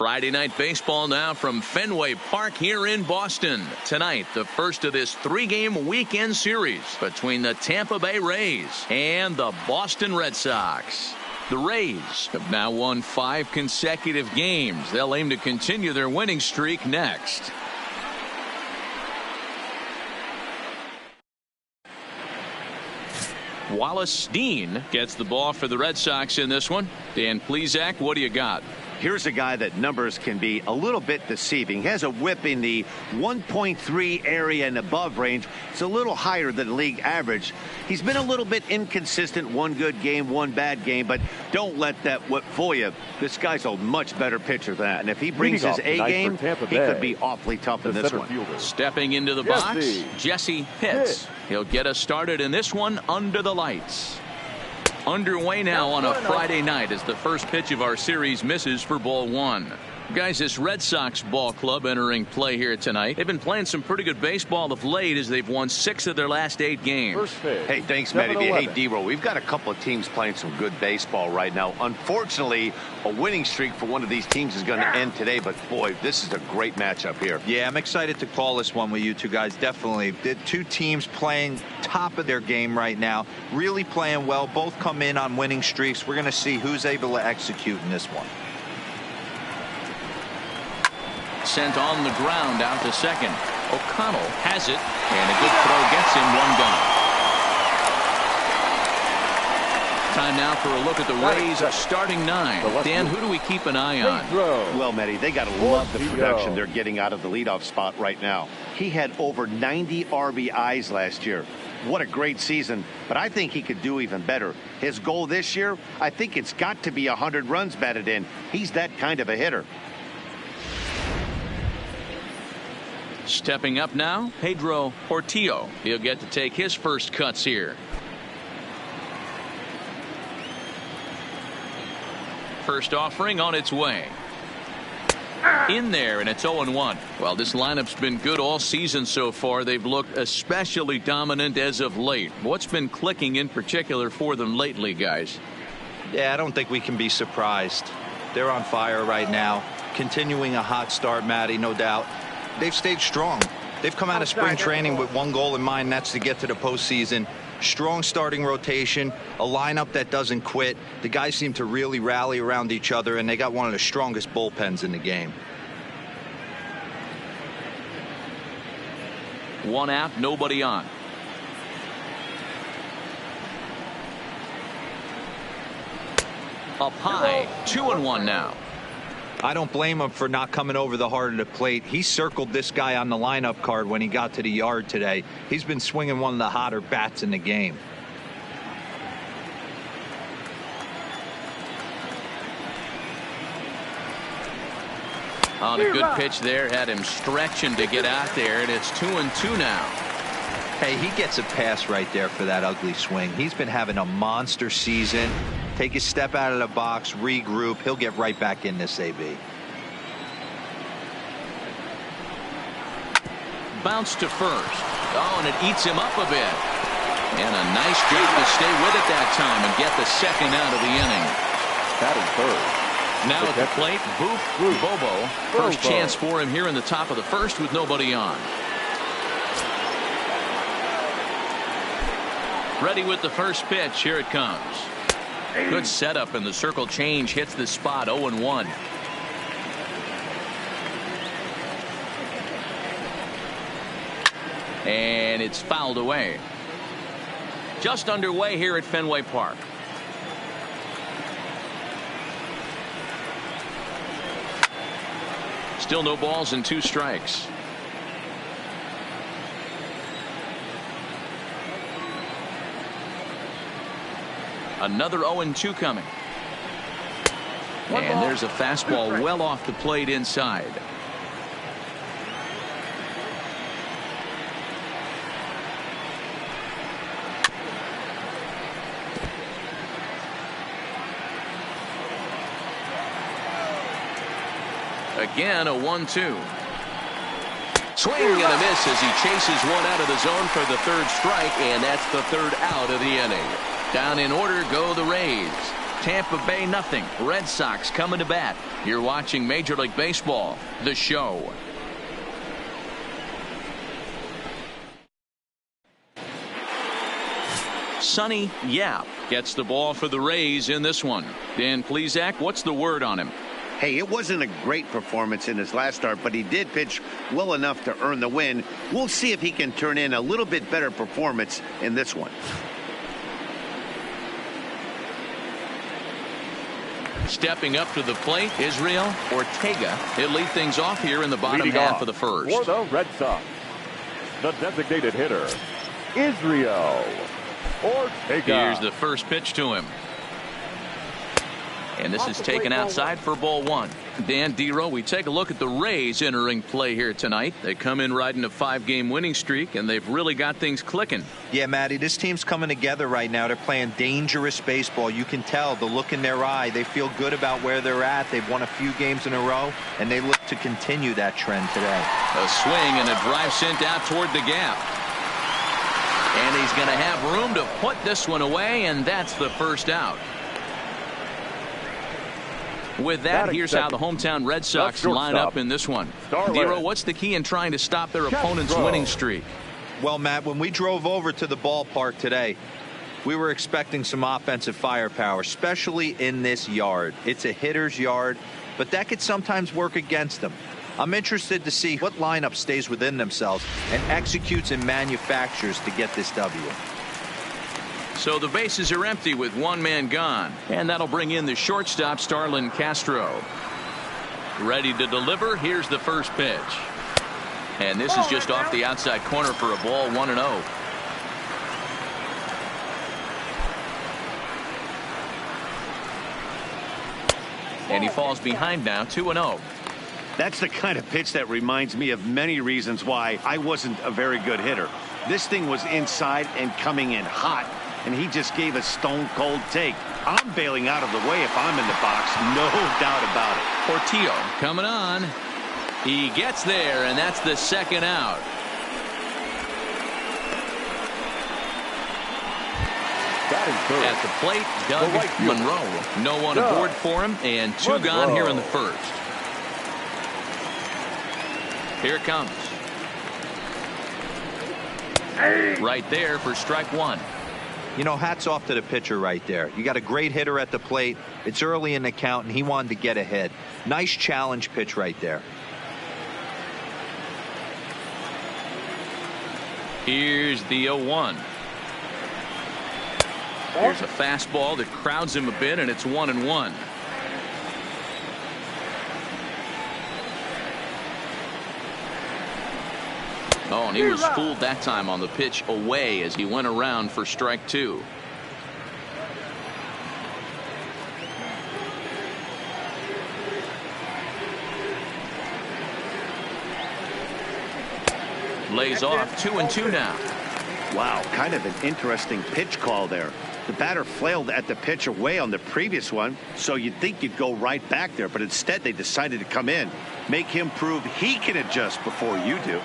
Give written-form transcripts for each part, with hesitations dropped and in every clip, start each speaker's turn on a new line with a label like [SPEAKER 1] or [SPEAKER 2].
[SPEAKER 1] Friday night baseball now from Fenway Park here in Boston. Tonight, the first of this 3-game weekend series between the Tampa Bay Rays and the Boston Red Sox. The Rays have now won 5 consecutive games. They'll aim to continue their winning streak next. Wallace Steen gets the ball for the Red Sox in this one. Dan Plesac, what do you got?
[SPEAKER 2] Here's a guy that numbers can be a little bit deceiving. He has a whip in the 1.3 area and above range. It's a little higher than league average. He's been a little bit inconsistent. One good game, one bad game, but don't let that whip fool you. This guy's a much better pitcher than that. And if he brings his A game, he could be awfully tough in this one.
[SPEAKER 1] Stepping into the box, Jesse Pitts. He'll get us started in this one under the lights. Underway now on a Friday night as the first pitch of our series misses for ball 1. Guys, this Red Sox ball club entering play here tonight. They've been playing some pretty good baseball of late as they've won 6 of their last 8 games.
[SPEAKER 2] Hey, thanks, Matty. Hey, D-Roll, we've got a couple of teams playing some good baseball right now. Unfortunately, a winning streak for one of these teams is going to end today, but boy, this is a great matchup here.
[SPEAKER 3] Yeah, I'm excited to call this one with you two guys. Definitely. The two teams playing top of their game right now, really playing well. Both come in on winning streaks. We're going to see who's able to execute in this one.
[SPEAKER 1] Sent on the ground out to second. O'Connell has it, and a good throw gets him 1 gone. Time now for a look at the Rays starting 9. Dan, who do we keep an eye on?
[SPEAKER 2] Well, Matty, they got to love the production they're getting out of the leadoff spot right now. He had over 90 RBIs last year. What a great season, but I think he could do even better. His goal this year, I think it's got to be 100 runs batted in. He's that kind of a hitter.
[SPEAKER 1] Stepping up now, Pedro Portillo. He'll get to take his first cuts here. First offering on its way. In there, and it's 0-1. Well, this lineup's been good all season so far. They've looked especially dominant as of late. What's been clicking in particular for them lately, guys?
[SPEAKER 3] Yeah, I don't think we can be surprised. They're on fire right now. Continuing a hot start, Matty, no doubt. They've stayed strong. They've come out of spring training with one goal in mind, and that's to get to the postseason. Strong starting rotation, a lineup that doesn't quit. The guys seem to really rally around each other, and they got one of the strongest bullpens in the game.
[SPEAKER 1] 1 out, nobody on. Up high, 2-1 now.
[SPEAKER 3] I don't blame him for not coming over the heart of the plate. He circled this guy on the lineup card when he got to the yard today. He's been swinging one of the hotter bats in the game.
[SPEAKER 1] On a good pitch there, had him stretching to get out there, and it's 2-2 now.
[SPEAKER 3] Hey, he gets a pass right there for that ugly swing. He's been having a monster season. Take a step out of the box, regroup. He'll get right back in this AB.
[SPEAKER 1] Bounce to first. Oh, and it eats him up a bit. And a nice job to stay with it that time and get the second out of the inning.
[SPEAKER 4] Batting third.
[SPEAKER 1] Now at the plate, Bobo. First chance for him here in the top of the first with nobody on. Ready with the first pitch. Here it comes. Good setup, and the circle change hits the spot. 0-1. And it's fouled away. Just underway here at Fenway Park. Still no balls and 2 strikes. Another 0-2 coming. And there's a fastball well off the plate inside. Again, a 1-2. Swing and a miss as he chases one out of the zone for the 3rd strike, and that's the 3rd out of the inning. Down in order go the Rays. Tampa Bay nothing. Red Sox coming to bat. You're watching Major League Baseball, the show. Sonny Yap gets the ball for the Rays in this one. Dan Plesac, what's the word on him?
[SPEAKER 2] Hey, it wasn't a great performance in his last start, but he did pitch well enough to earn the win. We'll see if he can turn in a little bit better performance in this one.
[SPEAKER 1] Stepping up to the plate, Israel Ortega. He'll lead things off here in the bottom
[SPEAKER 4] Leading
[SPEAKER 1] half
[SPEAKER 4] off
[SPEAKER 1] of the first.
[SPEAKER 4] for the Red Sox, the designated hitter, Israel Ortega.
[SPEAKER 1] Here's the first pitch to him. And this is taken outside for ball one. Dan Dero, we take a look at the Rays entering play here tonight. They come in riding a 5-game winning streak, and they've really got things clicking.
[SPEAKER 3] Yeah, Matty, this team's coming together right now. They're playing dangerous baseball. You can tell the look in their eye. They feel good about where they're at. They've won a few games in a row, and they look to continue that trend today.
[SPEAKER 1] A swing and a drive sent out toward the gap. And he's going to have room to put this one away, and that's the first out. With that, here's how the hometown Red Sox line up in this one. Dero, what's the key in trying to stop their opponent's winning streak?
[SPEAKER 3] Well, Matt, when we drove over to the ballpark today, we were expecting some offensive firepower, especially in this yard. It's a hitter's yard, but that could sometimes work against them. I'm interested to see what lineup stays within themselves and executes and manufactures to get this W.
[SPEAKER 1] So the bases are empty with one man gone, and that'll bring in the shortstop Starlin Castro. Ready to deliver. Here's the first pitch, and this is just off the outside corner for a ball, 1-0. And he falls behind now, 2-0.
[SPEAKER 2] That's the kind of pitch that reminds me of many reasons why I wasn't a very good hitter. This thing was inside and coming in hot, and he just gave a stone-cold take. I'm bailing out of the way if I'm in the box, no doubt about it.
[SPEAKER 1] Portillo coming on. He gets there, and that's the second out. At the plate, Doug Monroe. No one aboard for him, and two gone here in the first. Here it comes. Right there for strike one.
[SPEAKER 3] You know, hats off to the pitcher right there. You got a great hitter at the plate. It's early in the count, and he wanted to get ahead. Nice challenge pitch right there.
[SPEAKER 1] Here's the 0-1. Here's a fastball that crowds him a bit, and it's 1-1. Oh, and he was fooled that time on the pitch away as he went around for strike two. Lays off 2-2 now.
[SPEAKER 2] Wow, kind of an interesting pitch call there. The batter flailed at the pitch away on the previous one, so you'd think you'd go right back there, but instead they decided to come in, make him prove he can adjust before you do.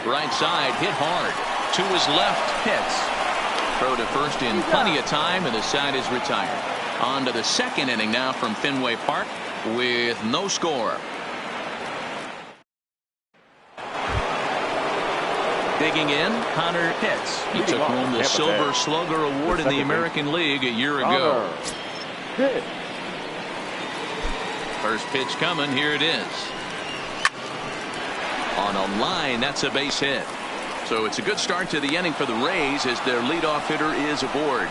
[SPEAKER 1] Right side hit hard. To his left, hits. Throw to first in plenty of time, and the side is retired. On to the second inning now from Fenway Park with no score. Digging in, Connor Pitts. He took home the Silver Slugger Award in the American League a year ago. First pitch coming. Here it is. On a line, that's a base hit. So it's a good start to the inning for the Rays as their leadoff hitter is aboard.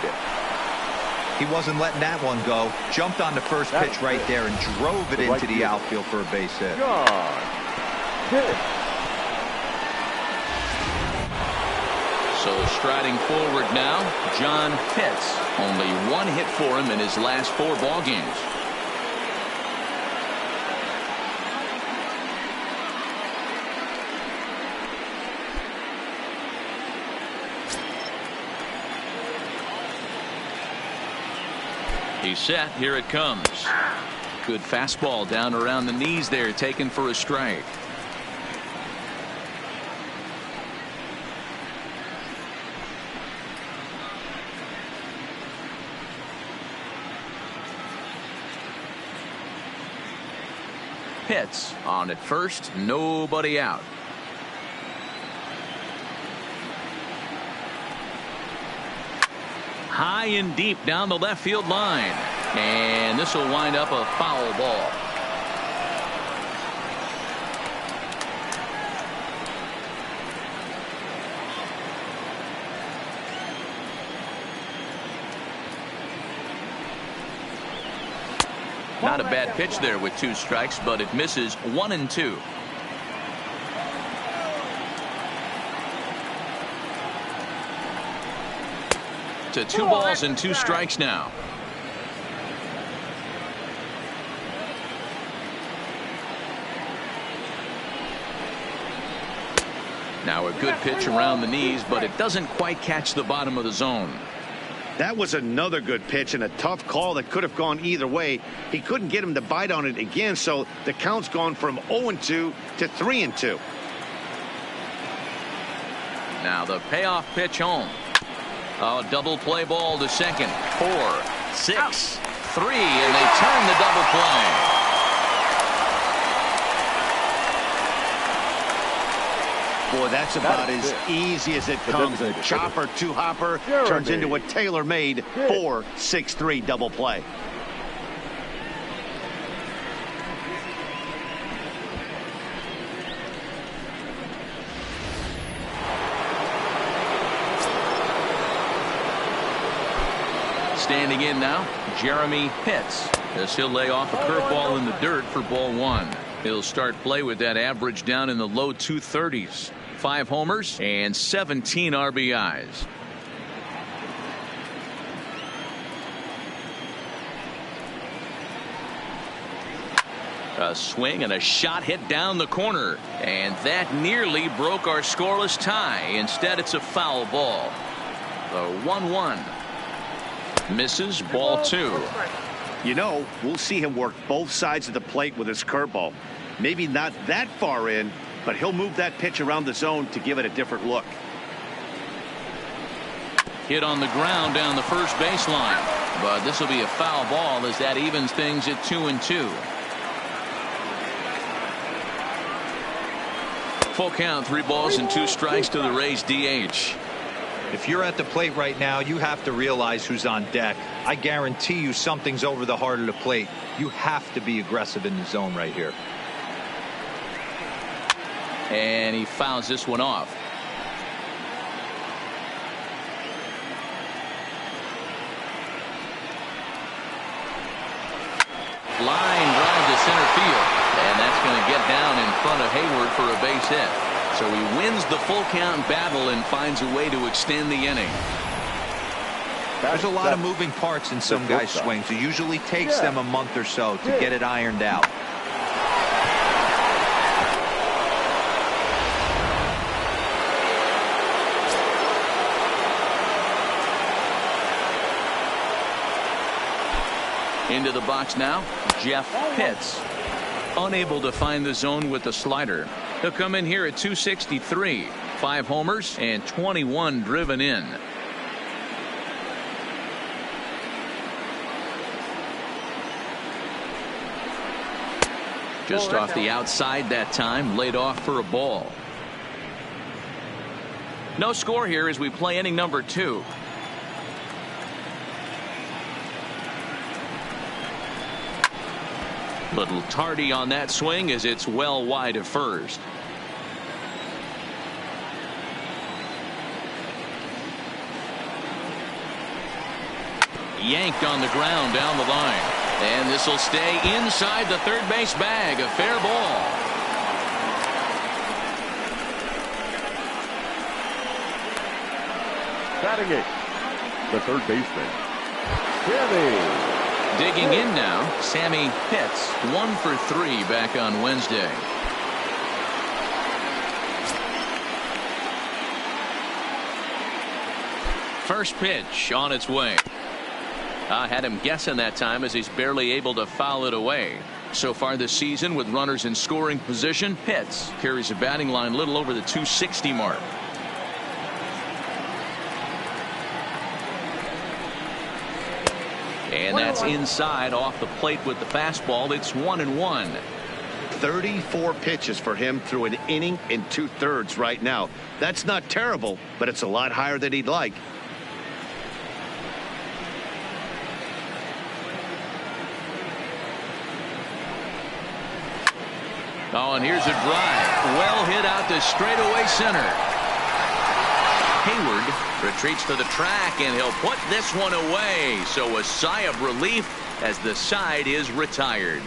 [SPEAKER 3] He wasn't letting that one go. Jumped on the first pitch right there and drove it into the outfield for a base hit.
[SPEAKER 1] So striding forward now, John Pitts. Only one hit for him in his last 4 ball games. He's set. Here it comes. Good fastball down around the knees there, taken for a strike. hits. On at first, nobody out. High and deep down the left field line. And this will wind up a foul ball. Not a bad pitch there with 2 strikes, but it misses 1-2. To 2 balls and 2 strikes now. Now a good pitch around the knees, but it doesn't quite catch the bottom of the zone.
[SPEAKER 2] That was another good pitch and a tough call that could have gone either way. He couldn't get him to bite on it again, so the count's gone from 0-2 to 3-2.
[SPEAKER 1] Now the payoff pitch home. A double play ball to second. 4, 6, 3, and they turn the double play.
[SPEAKER 2] Boy, that's about as easy as it comes. A chopper to hopper turns into a tailor-made 4-6-3 double play.
[SPEAKER 1] Standing in now, Jeremy Pitts, as he'll lay off a curveball in the dirt for ball 1. He'll start play with that average down in the low 230s. 5 homers and 17 RBIs. A swing and a shot hit down the corner, and that nearly broke our scoreless tie. Instead, it's a foul ball. The 1-1 misses, ball 2.
[SPEAKER 2] You know, we'll see him work both sides of the plate with his curveball. Maybe not that far in, but he'll move that pitch around the zone to give it a different look.
[SPEAKER 1] Hit on the ground down the first baseline, but this will be a foul ball as that evens things at 2-2. Full count, 3 balls and 2 strikes to the Rays DH.
[SPEAKER 3] If you're at the plate right now, you have to realize who's on deck. I guarantee you something's over the heart of the plate. You have to be aggressive in the zone right here.
[SPEAKER 1] And he fouls this one off. Line drive to center field, and that's going to get down in front of Hayward for a base hit. So he wins the full count battle and finds a way to extend the inning.
[SPEAKER 3] There's a lot of moving parts in some guys' swings. It usually takes them a month or so to get it ironed out.
[SPEAKER 1] Into the box now, Jeff Pitts. Unable to find the zone with the slider. He'll come in here at 263. 5 homers and 21 driven in. Just off the outside that time, laid off for a ball. No score here as we play inning number 2. Little tardy on that swing as it's well wide of first. Yanked on the ground down the line. And this will stay inside the third base bag. A fair ball.
[SPEAKER 4] Batting it, the third baseman, Sammy.
[SPEAKER 1] Digging in now, Sammy Pitts. 1 for 3 back on Wednesday. First pitch on its way. I had him guessing that time as he's barely able to foul it away. So far this season with runners in scoring position, Pitts carries a batting line little over the 260 mark. And that's inside off the plate with the fastball. It's 1-1.
[SPEAKER 2] 34 pitches for him through an inning and 2/3 right now. That's not terrible, but it's a lot higher than he'd like.
[SPEAKER 1] Oh, and here's a drive. Well hit out to straightaway center. Hayward retreats to the track, and he'll put this one away. So a sigh of relief as the side is retired.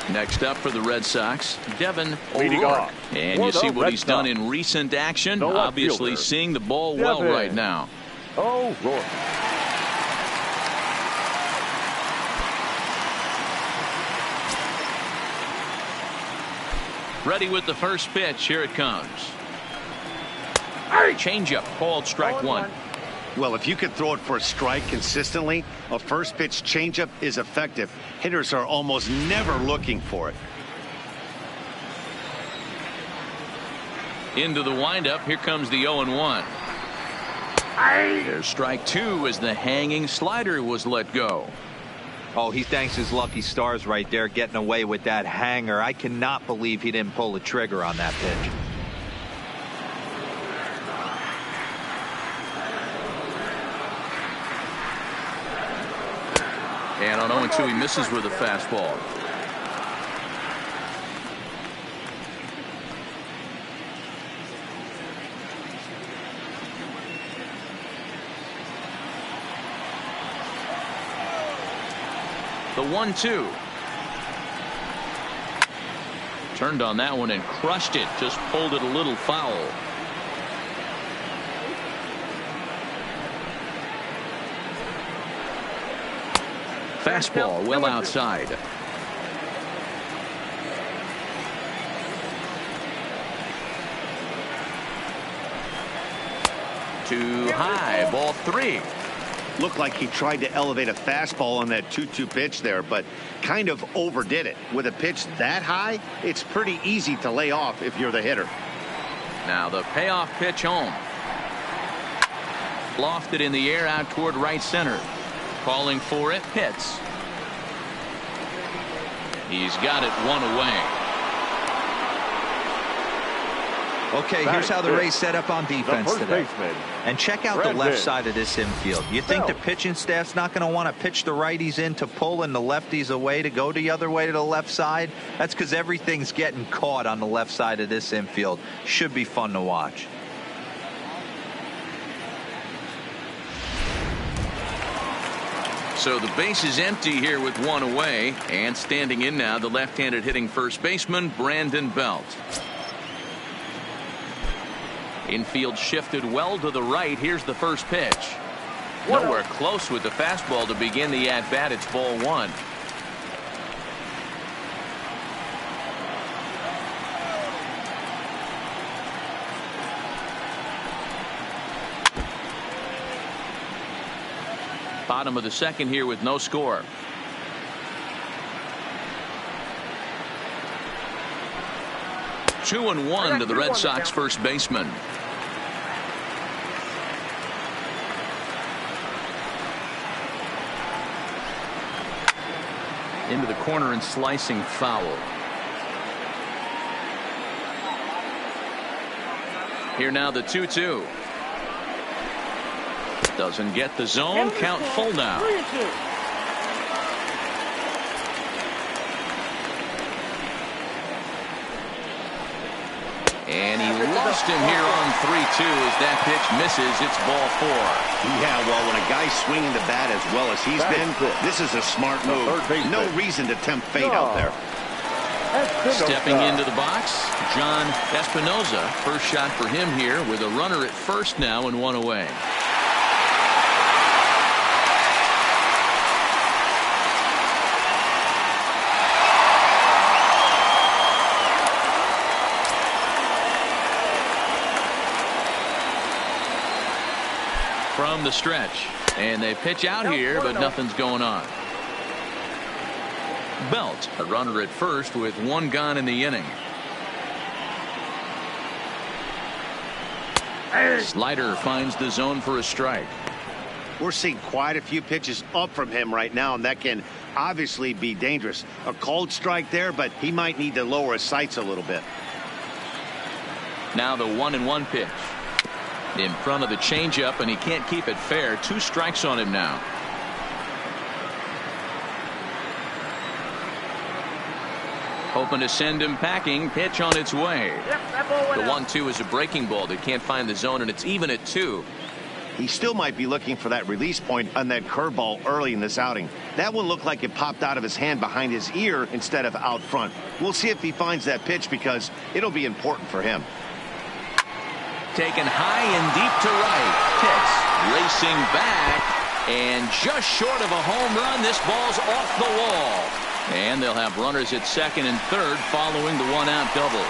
[SPEAKER 1] Next up for the Red Sox, Devin O'Rourke. And you see what he's done in recent action. Obviously seeing the ball well right now.
[SPEAKER 4] O'Rourke.
[SPEAKER 1] Ready with the first pitch. Here it comes. Changeup called strike one.
[SPEAKER 2] Well, if you could throw it for a strike consistently, a first pitch changeup is effective. Hitters are almost never looking for it.
[SPEAKER 1] Into the windup. Here comes the 0-1. There's strike two as the hanging slider was let go.
[SPEAKER 3] Oh, he thanks his lucky stars right there getting away with that hanger. I cannot believe he didn't pull the trigger on that pitch.
[SPEAKER 1] And on 0-2 he misses with a fastball. The 1-2. Turned on that one and crushed it. Just pulled it a little foul. Fastball well outside. Too high. Ball three.
[SPEAKER 2] Looked like he tried to elevate a fastball on that 2-2 pitch there, but kind of overdid it. With a pitch that high, it's pretty easy to lay off if you're the hitter.
[SPEAKER 1] Now the payoff pitch home. Lofted in the air out toward right center. Calling for it, hits. He's got it one away.
[SPEAKER 3] Okay, here's how the Rays set up on defense today. And check out the left side of this infield. You think the pitching staff's not going to want to pitch the righties in to pull and the lefties away to go the other way to the left side? That's because everything's getting caught on the left side of this infield. Should be fun to watch.
[SPEAKER 1] So the base is empty here with one away, and standing in now the left-handed hitting first baseman Brandon Belt. Infield shifted well to the right. Here's the first pitch. Nowhere close with the fastball to begin the at-bat. It's ball one. Bottom of the second here with no score. Two and one to the Red Sox first baseman. Into the corner and slicing foul. Here now the 2-2. Doesn't get the zone. Count full now. And he lost him here on 3-2 as that pitch misses. It's ball four.
[SPEAKER 2] Yeah, well, when a guy's swinging the bat as well as he's been, this is a smart move. No reason to tempt fate out there.
[SPEAKER 1] Stepping into the box, John Espinoza. First shot for him here with a runner at first now and one away. From the stretch, and they pitch out here, but nothing's going on. Belt, a runner at first with one gone in the inning. Slider finds the zone for a strike.
[SPEAKER 2] We're seeing quite a few pitches up from him right now, and that can obviously be dangerous. A cold strike there, but he might need to lower his sights a little bit.
[SPEAKER 1] Now the 1-1 pitch. In front of the changeup, and he can't keep it fair. 2 strikes on him now. Hoping to send him packing. Pitch on its way. The 1-2 is a breaking ball that can't find the zone, and it's even at 2.
[SPEAKER 2] He still might be looking for that release point on that curveball early in this outing. That one looked like it popped out of his hand behind his ear instead of out front. We'll see if he finds that pitch because it'll be important for him.
[SPEAKER 1] Taken high and deep to right. Pitch racing back and just short of a home run. This ball's off the wall. And they'll have runners at second and third following the 1-out double.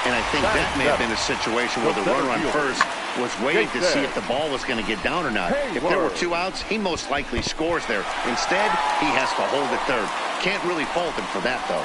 [SPEAKER 2] And I think that may have been a situation where the runner on first was waiting to see if the ball was going to get down or not. If there were 2 outs, he most likely scores there. Instead, he has to hold at third. Can't really fault him for that, though.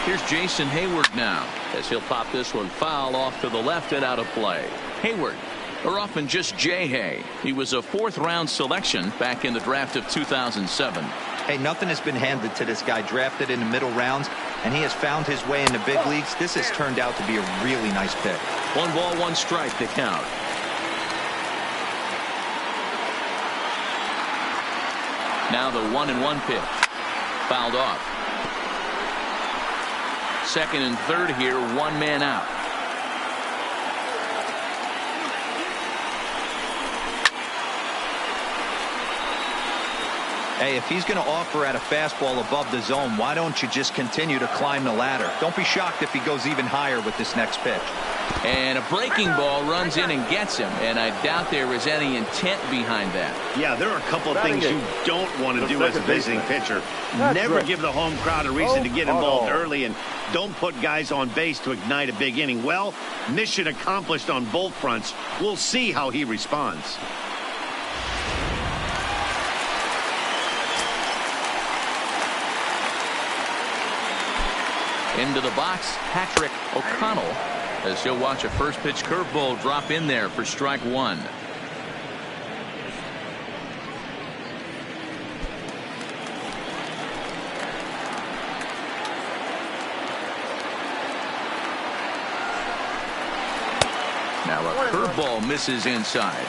[SPEAKER 1] Here's Jason Hayward now, as he'll pop this one foul off to the left and out of play. Hayward, or often just J-Hay. He was a 4th-round selection back in the draft of 2007.
[SPEAKER 3] Hey, nothing has been handed to this guy. Drafted in the middle rounds, and he has found his way in the big leagues. This has turned out to be a really nice pick.
[SPEAKER 1] 1 ball, 1 strike to count. Now the 1-1 pitch. Fouled off. Second and third here, 1 man out.
[SPEAKER 3] Hey, if he's going to offer at a fastball above the zone, why don't you just continue to climb the ladder? Don't be shocked if he goes even higher with this next pitch.
[SPEAKER 1] And a breaking ball runs in and gets him, and I doubt there was any intent behind that.
[SPEAKER 2] Yeah, there are a couple of things you don't want to do as a visiting pitcher. Never give the home crowd a reason to get involved early, and don't put guys on base to ignite a big inning. Well, mission accomplished on both fronts. We'll see how he responds.
[SPEAKER 1] Into the box, Patrick O'Connell, as he'll watch a first pitch curveball drop in there for strike 1. Now a curveball misses inside.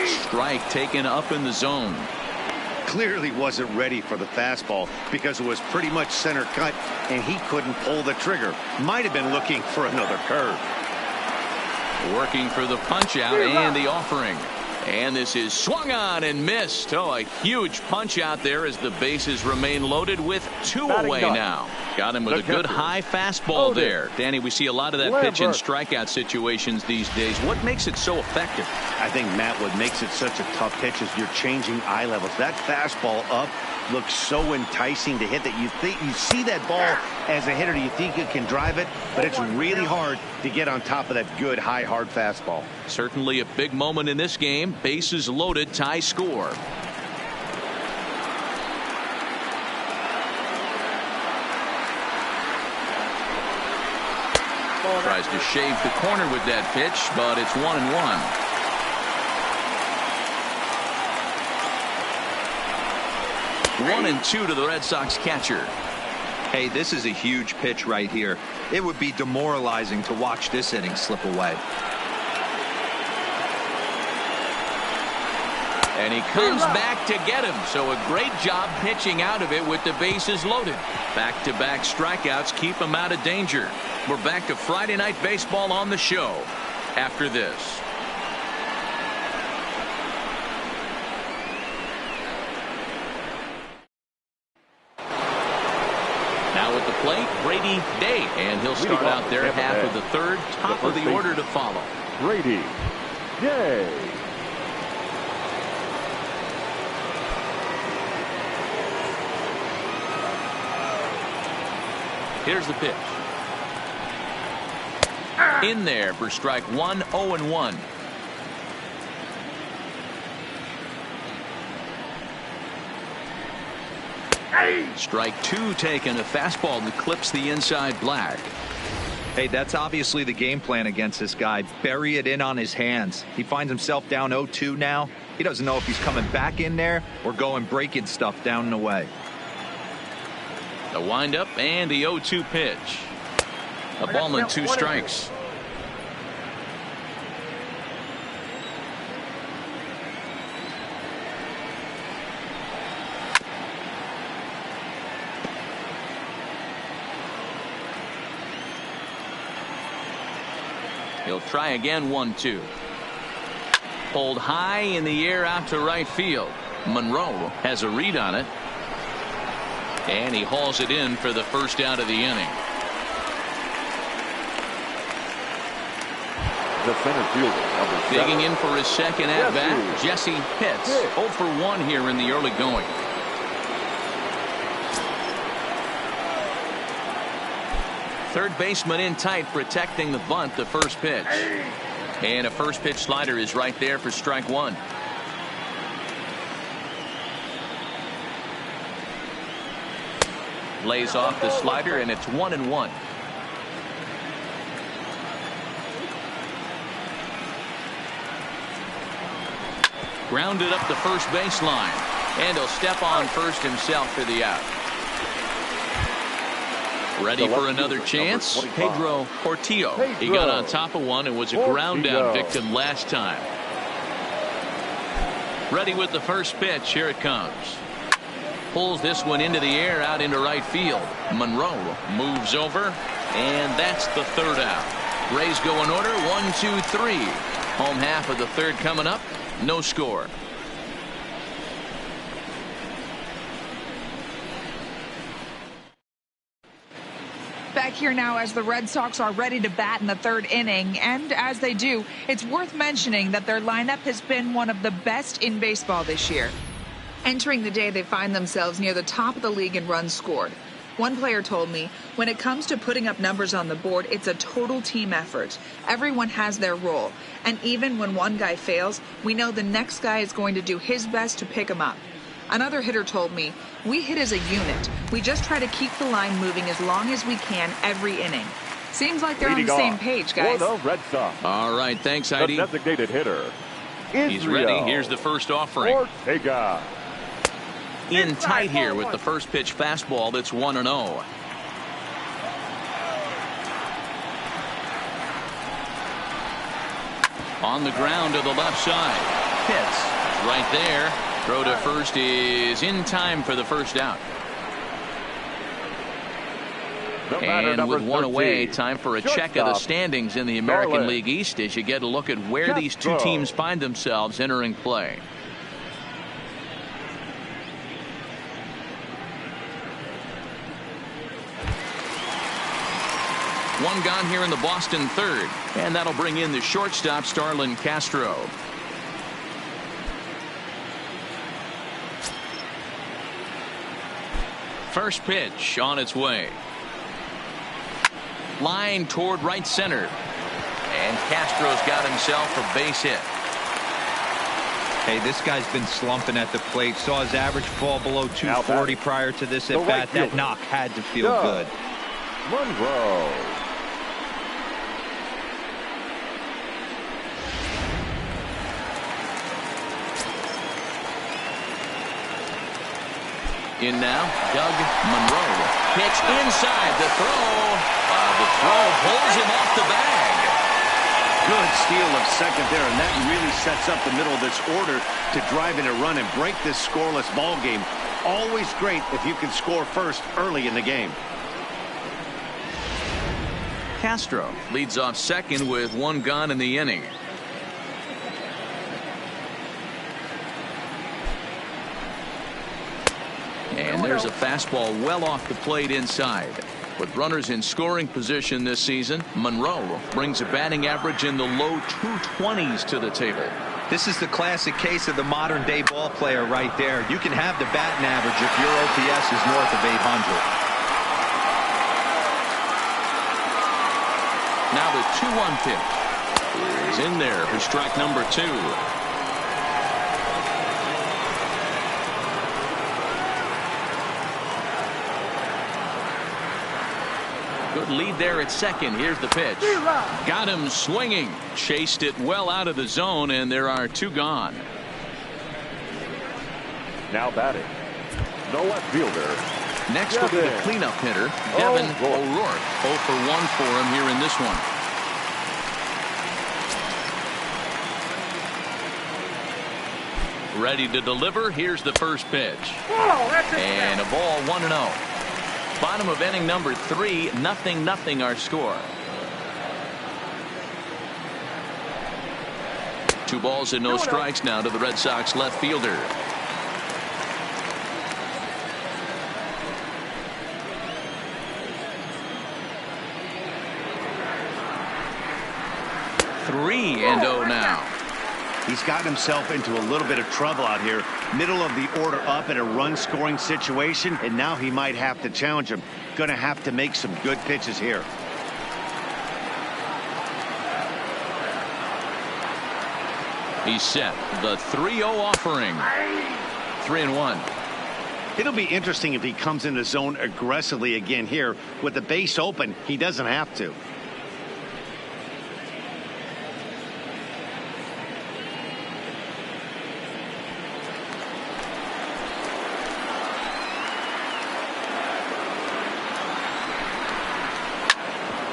[SPEAKER 1] Strike taken up in the zone.
[SPEAKER 2] Clearly wasn't ready for the fastball because it was pretty much center cut and he couldn't pull the trigger. Might have been looking for another curve.
[SPEAKER 1] Working for the punch out and the offering. And this is swung on and missed. Oh, a huge punch out there as the bases remain loaded with 2 away now. Got him with a good high fastball there. Danny, we see a lot of that pitch in strikeout situations these days. What makes it so effective?
[SPEAKER 2] I think, Matt, what makes it such a tough pitch is you're changing eye levels. That fastball up looks so enticing to hit that you see that ball as a hitter, you think you can drive it, but it's really hard to get on top of that good high hard fastball.
[SPEAKER 1] Certainly a big moment in this game. Bases loaded, tie score. Tries to shave the corner with that pitch, but it's 1-1. One and 2 to the Red Sox catcher.
[SPEAKER 3] Hey, this is a huge pitch right here. It would be demoralizing to watch this inning slip away.
[SPEAKER 1] And he comes back to get him. So a great job pitching out of it with the bases loaded. Back-to-back strikeouts keep him out of danger. We're back to Friday Night Baseball on the show after this. Now at the plate, Brady Day, and he'll start out there half of the third, top of the order to follow.
[SPEAKER 4] Brady Day.
[SPEAKER 1] Here's the pitch. In there for strike one, 0-1. Strike two taken. A fastball that clips the inside black.
[SPEAKER 3] Hey, that's obviously the game plan against this guy. Bury it in on his hands. He finds himself down 0-2 now. He doesn't know if he's coming back in there or going breaking stuff down and away.
[SPEAKER 1] The windup and the 0-2 pitch. A ball and 2 strikes. He'll try again. 1-2. Pulled high in the air out to right field. Monroe has a read on it. And he hauls it in for the first out of the inning.
[SPEAKER 4] The center fielder, number 7.
[SPEAKER 1] Digging in for his second at bat, Jesse Pitts. 0 for 1 here in the early going. Third baseman in tight, protecting the bunt. The first pitch. And a first pitch slider is right there for strike one. Lays off the slider, and it's 1-1. Grounded up the first baseline, and he'll step on first himself for the out. Ready for another chance? Pedro Portillo. He got on top of one and was a ground down victim last time. Ready with the first pitch. Here it comes. Pulls this one into the air out into right field. Monroe moves over, and that's the third out. Rays go in order. 1, 2, 3. Home half of the third coming up. No score.
[SPEAKER 5] Back here now as the Red Sox are ready to bat in the third inning, and as they do, it's worth mentioning that their lineup has been one of the best in baseball this year. Entering the day, they find themselves near the top of the league in runs scored. One player told me, when it comes to putting up numbers on the board, it's a total team effort. Everyone has their role, and even when one guy fails, we know the next guy is going to do his best to pick him up. Another hitter told me, we hit as a unit. We just try to keep the line moving as long as we can every inning. Seems like they're on the same page, guys.
[SPEAKER 4] For the Red Sox.
[SPEAKER 1] All right, thanks, Heidi.
[SPEAKER 4] The designated hitter.
[SPEAKER 1] He's ready. Here's the first offering.
[SPEAKER 4] Ortega.
[SPEAKER 1] In tight here with the first pitch fastball. That's 1-0. On the ground to the left side. Pitts right there. Throw to first is in time for the first out. And with one away, time for a check of the standings in the American League East as you get a look at where these two teams find themselves entering play. One gone here in the Boston third, and that'll bring in the shortstop, Starlin Castro. First pitch on its way. Line toward right center. And Castro's got himself a base hit.
[SPEAKER 3] Hey, this guy's been slumping at the plate. Saw his average fall below 240 prior to this at bat. That knock had to feel good.
[SPEAKER 4] Monroe.
[SPEAKER 1] In now, Doug Monroe. Pitch inside. The throw. The throw pulls him off the bag.
[SPEAKER 2] Good steal of second there, and that really sets up the middle of this order to drive in a run and break this scoreless ball game. Always great if you can score first early in the game.
[SPEAKER 1] Castro leads off second with one gone in the inning. And there's a fastball well off the plate inside. With runners in scoring position this season, Monroe brings a batting average in the low 220s to the table.
[SPEAKER 3] This is the classic case of the modern day ball player right there. You can have the batting average if your OPS is north of 800.
[SPEAKER 1] the 2-1 pitch is in there for strike number 2. Good lead there at second. Here's the pitch. Got him swinging. Chased it well out of the zone, and there are 2 gone.
[SPEAKER 4] Now batting, the left fielder.
[SPEAKER 1] Next will be the cleanup hitter, Devin O'Rourke. 0 for 1 for him here in this one. Ready to deliver. Here's the first pitch. And a ball, 1-0. Bottom of inning number 3, 0-0 our score. 2 balls and no strikes now to the Red Sox left fielder. Three and 0 now.
[SPEAKER 2] He's got himself into a little bit of trouble out here. Middle of the order up in a run-scoring situation, and now he might have to challenge him. Going to have to make some good pitches here.
[SPEAKER 1] He's set. The 3-0 offering. 3-1.
[SPEAKER 2] It'll be interesting if he comes in the zone aggressively again here. With the base open, he doesn't have to.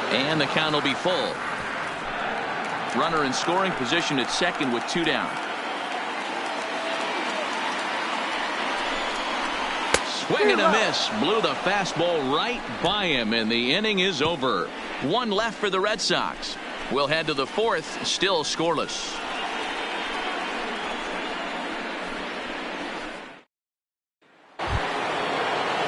[SPEAKER 1] And the count will be full. Runner in scoring position at second with 2 down. Swing and a miss. Blew the fastball right by him, and the inning is over. 1 left for the Red Sox. We'll head to the 4th, still scoreless.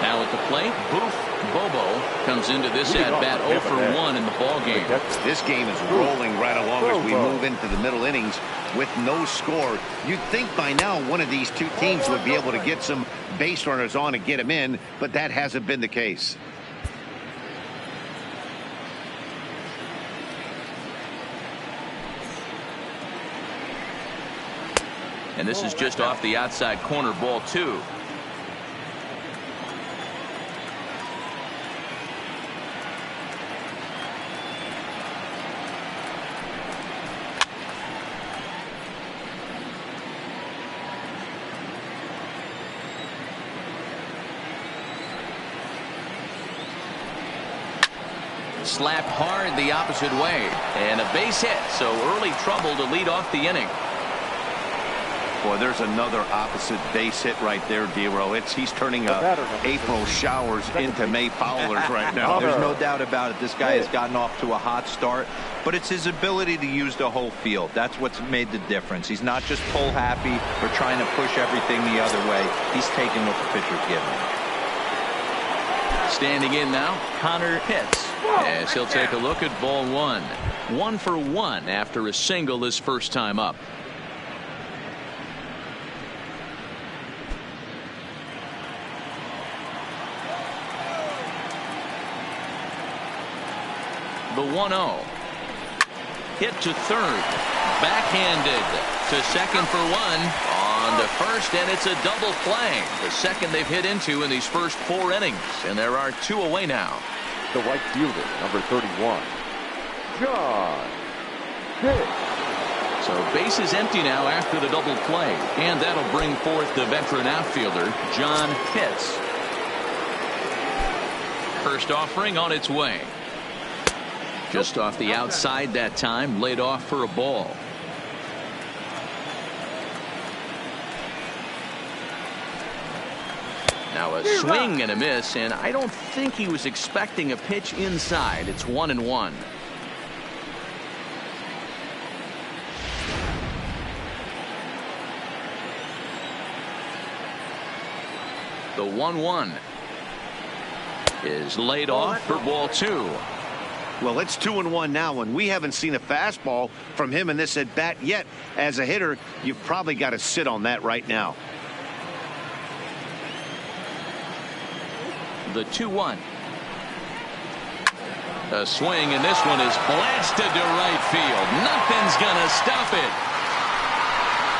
[SPEAKER 1] Now at the plate, Boof Bobo comes into this at-bat 0 for 1 in the ball game.
[SPEAKER 2] This game is rolling right along as we move into the middle innings with no score. You'd think by now one of these 2 teams would be able to get some base runners on and get them in, but that hasn't been the case.
[SPEAKER 1] And this is just off the outside corner, ball 2. Slapped hard the opposite way, and a base hit, so early trouble to lead off the inning.
[SPEAKER 2] Boy, there's another opposite base hit right there, D-Row. He's turning April showers into May foulers right now.
[SPEAKER 3] There's no doubt about it. This guy has gotten off to a hot start, but it's his ability to use the whole field. That's what's made the difference. He's not just pull happy or trying to push everything the other way. He's taking what the pitcher's giving him.
[SPEAKER 1] Standing in now, Connor Pitts, as he'll take a look at ball 1. 1 for 1 after a single his first time up. The 1-0. Hit to third. Backhanded to second for 1. On to first, and it's a double play. The second they've hit into in these first 4 innings. And there are 2 away now.
[SPEAKER 4] The right fielder, number 31, John Pitts.
[SPEAKER 1] So base is empty now after the double play. And that'll bring forth the veteran outfielder, John Pitts. First offering on its way. Just off the outside that time, laid off for a ball. Now a swing and a miss, and I don't think he was expecting a pitch inside. It's 1-1. The 1-1 is laid off for ball 2.
[SPEAKER 2] Well, it's 2-1 now, and we haven't seen a fastball from him in this at bat yet. As a hitter, you've probably got to sit on that right now.
[SPEAKER 1] The 2-1. A swing, and this one is blasted to right field. Nothing's gonna stop it.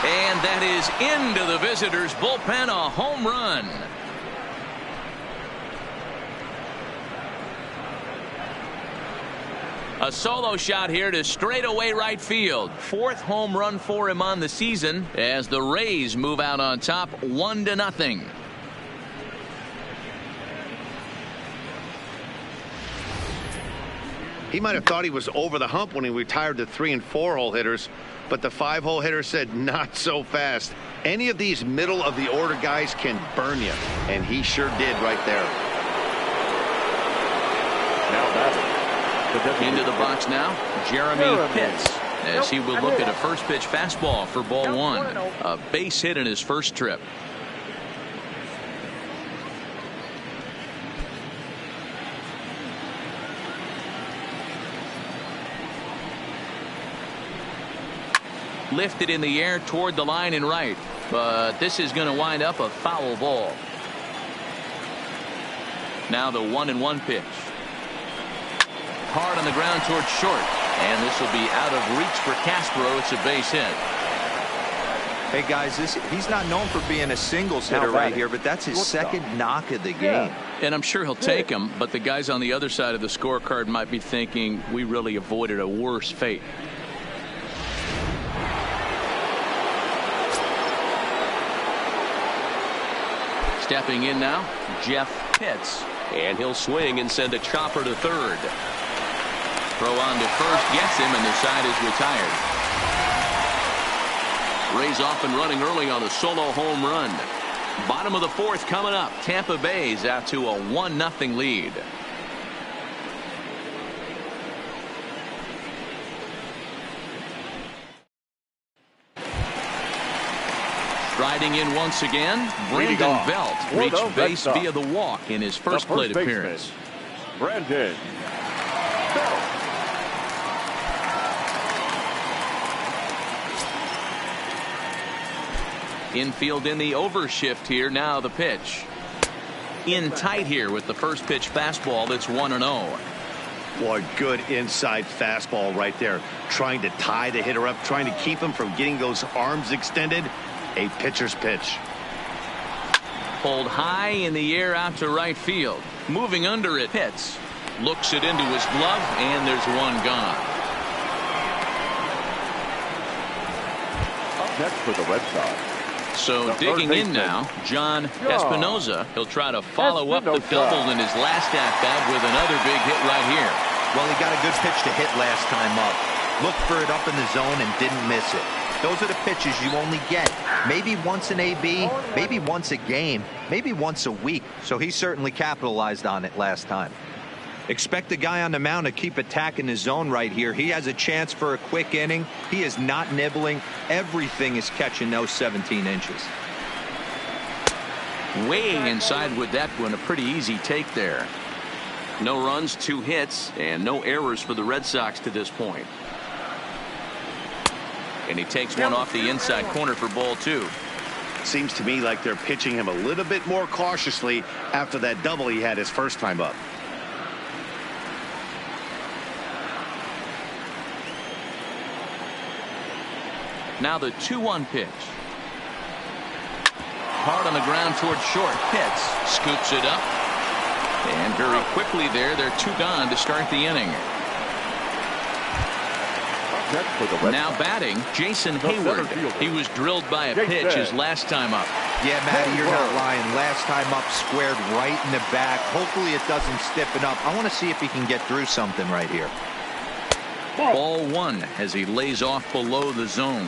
[SPEAKER 1] And that is into the visitors' bullpen, a home run. A solo shot here to straightaway right field. 4th home run for him on the season as the Rays move out on top 1-0.
[SPEAKER 2] He might have thought he was over the hump when he retired the 3- and 4-hole hitters, but the 5-hole hitter said not so fast. Any of these middle of the order guys can burn you, and he sure did right there.
[SPEAKER 4] Now batting.
[SPEAKER 1] Into the box now, Jeremy Pitts, as he will look at a first pitch fastball for ball 1. A base hit in his first trip. Lifted in the air toward the line and right, but this is going to wind up a foul ball. Now the 1-1 pitch. Hard on the ground towards short, and this will be out of reach for Castro. It's a base hit.
[SPEAKER 3] Hey guys, he's not known for being a singles hitter right here, but that's his second knock of the game.
[SPEAKER 1] And I'm sure he'll take him, but the guys on the other side of the scorecard might be thinking we really avoided a worse fate. Stepping in now, Jeff Pitts, and he'll swing and send a chopper to third. Throw on to first, gets him, and the side is retired. Rays off and running early on a solo home run. Bottom of the 4th coming up. Tampa Bay's out to a 1-0 lead. Striding in once again, Brandon Belt reached base via the walk in his first plate appearance.
[SPEAKER 4] Brandon Belt.
[SPEAKER 1] Infield in the overshift here. Now the pitch. In tight here with the first pitch fastball. That's 1-0.
[SPEAKER 2] Boy, good inside fastball right there. Trying to tie the hitter up, trying to keep him from getting those arms extended. A pitcher's pitch.
[SPEAKER 1] Pulled high in the air out to right field. Moving under it. Pitts looks it into his glove, and there's one gone.
[SPEAKER 4] Up next for the Red Sox.
[SPEAKER 1] So digging in now, John Espinoza. He'll try to follow up the double in his last at-bat with another big hit right here.
[SPEAKER 3] Well, he got a good pitch to hit last time up. Looked for it up in the zone and didn't miss it. Those are the pitches you only get. Maybe once an AB, maybe once a game, maybe once a week. So he certainly capitalized on it last time. Expect the guy on the mound to keep attacking the zone right here. He has a chance for a quick inning. He is not nibbling. Everything is catching those 17 inches.
[SPEAKER 1] Way inside with that one. A pretty easy take there. No runs, 2 hits, and no errors for the Red Sox to this point. And he takes one off the inside corner for ball 2.
[SPEAKER 2] Seems to me like they're pitching him a little bit more cautiously after that double he had his first time up.
[SPEAKER 1] Now the 2-1 pitch. Hard on the ground towards short. Pitts scoops it up. And very quickly there, they're 2 gone to start the inning. Now batting, Jason Hayward. He was drilled by a pitch his last time up.
[SPEAKER 3] Yeah, Matty, you're not lying. Last time up, squared right in the back. Hopefully it doesn't stiffen up. I want to see if he can get through something right here.
[SPEAKER 1] Ball 1 as he lays off below the zone.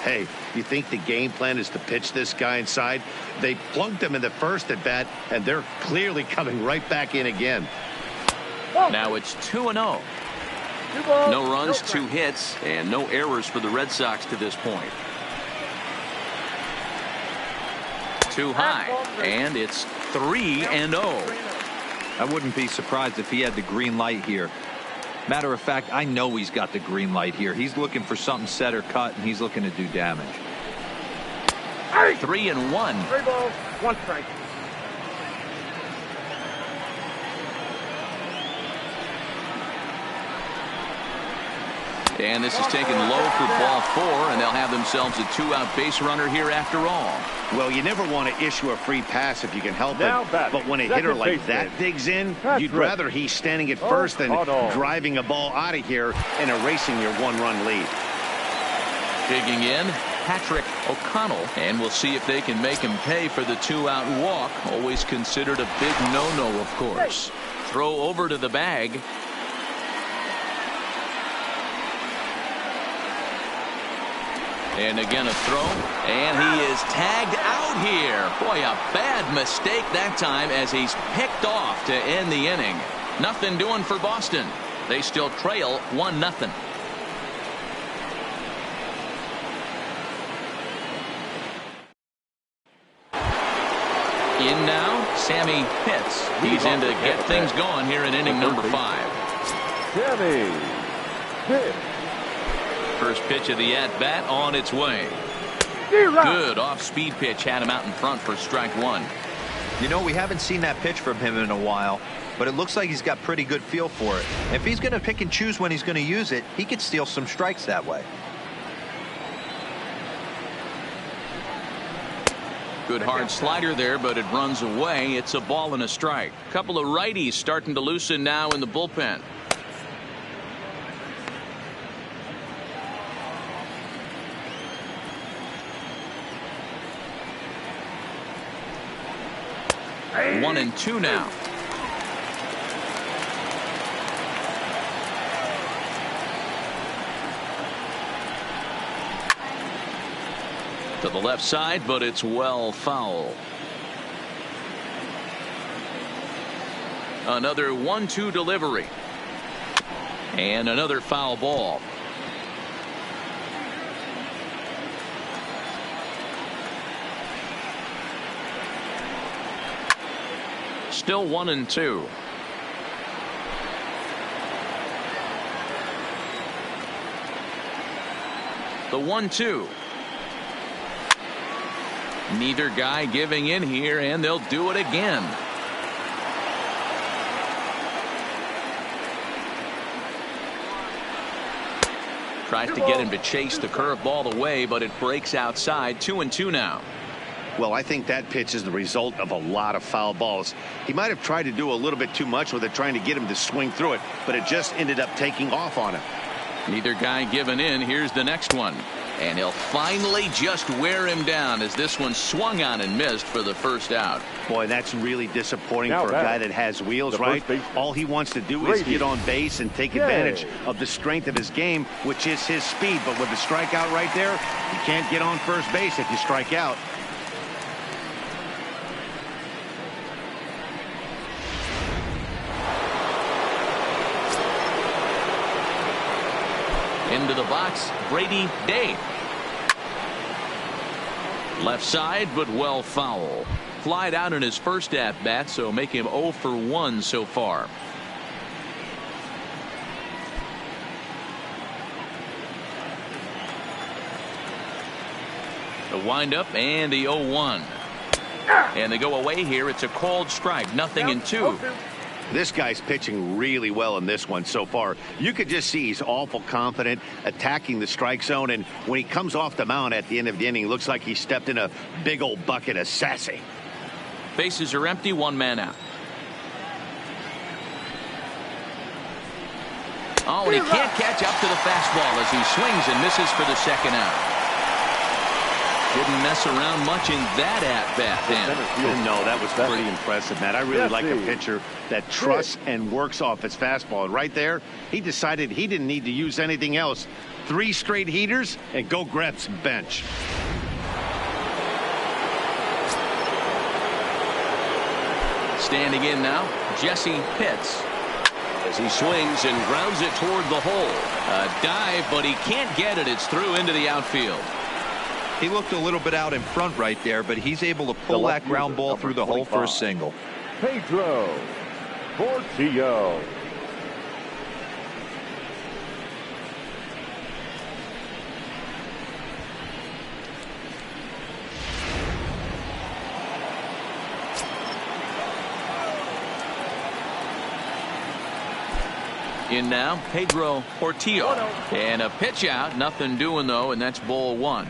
[SPEAKER 2] Hey, you think the game plan is to pitch this guy inside? They plunked him in the first at bat, and they're clearly coming right back in again.
[SPEAKER 1] Now it's 2-0. No runs, 2 hits, and no errors for the Red Sox to this point. Too high, and it's 3-0.
[SPEAKER 3] I wouldn't be surprised if he had the green light here. Matter of fact, I know he's got the green light here. He's looking for something set or cut, and he's looking to do damage.
[SPEAKER 1] 3-1.
[SPEAKER 6] 3 balls, 1 strike.
[SPEAKER 1] And this is taken low for ball 4, and they'll have themselves a 2-out base runner here after all.
[SPEAKER 2] Well, you never want to issue a free pass if you can help
[SPEAKER 4] Now
[SPEAKER 2] it.
[SPEAKER 4] batting,
[SPEAKER 2] But when a hitter like
[SPEAKER 4] baseman,
[SPEAKER 2] that digs in,
[SPEAKER 4] Patrick.
[SPEAKER 2] you'd rather he's standing at first than
[SPEAKER 4] O'Connell.
[SPEAKER 2] driving a ball out of here and erasing your one-run lead.
[SPEAKER 1] Digging in, Patrick O'Connell, and we'll see if they can make him pay for the 2-out walk. Always considered a big no-no, of course. Throw over to the bag. And again a throw, and he is tagged out here. Boy, a bad mistake that time as he's picked off to end the inning. Nothing doing for Boston. They still trail 1-0. In now, Sammy Pitts. He's in to get things going here in inning number 5.
[SPEAKER 4] Sammy Pitts.
[SPEAKER 1] First pitch of the at-bat on its way. Good off-speed pitch had him out in front for strike 1.
[SPEAKER 3] You know, we haven't seen that pitch from him in a while, but it looks like he's got pretty good feel for it. If he's going to pick and choose when he's going to use it, he could steal some strikes that way.
[SPEAKER 1] Good hard slider there, but it runs away. It's a ball and a strike. Couple of righties starting to loosen now in the bullpen.
[SPEAKER 4] Hey.
[SPEAKER 1] 1-2 now. To the left side, but it's well foul. Another 1-2 delivery. And another foul ball. Still 1-2. The 1-2. Neither guy giving in here, and they'll do it again. Tries to get him to chase the curveball away, but it breaks outside. 2-2 now.
[SPEAKER 2] Well, I think that pitch is the result of a lot of foul balls. He might have tried to do a little bit too much with it, trying to get him to swing through it, but it just ended up taking off on him.
[SPEAKER 1] Neither guy giving in. Here's the next one. And he'll finally just wear him down as this one swung on and missed for the first out.
[SPEAKER 2] Boy, that's really disappointing
[SPEAKER 4] Now
[SPEAKER 2] for a guy that has wheels, right? All he wants to do is get on base and take advantage of the strength of his game, which is his speed. But with the strikeout right there, you can't get on first base if you strike out.
[SPEAKER 1] Into the box, Brady Day. Left side, but well foul. Flied out in his first at-bat, so make him 0 for 1 so far. The windup and the 0-1. And they go away here. It's a called strike. 0-2.
[SPEAKER 2] This guy's pitching really well in this one so far. You could just see he's awful confident attacking the strike zone, and when he comes off the mound at the end of the inning, looks like he stepped in a big old bucket of sassy.
[SPEAKER 1] Bases are empty, 1 man out. Oh, and he can't catch up to the fastball as he swings and misses for the second out. Didn't mess around much in that at-bat then.
[SPEAKER 2] No, that was pretty impressive, Matt. I really like a pitcher that trusts and works off his fastball. And right there, he decided he didn't need to use anything else. 3 straight heaters and go grab some bench.
[SPEAKER 1] Standing in now, Jesse Pitts. As he swings and grounds it toward the hole. A dive, but he can't get it. It's through into the outfield.
[SPEAKER 3] He looked a little bit out in front right there, but he's able to pull that ground ball through the hole for a single.
[SPEAKER 4] Pedro Portillo.
[SPEAKER 1] In now, Pedro Portillo. And a pitch out. Nothing doing, though, and that's ball one.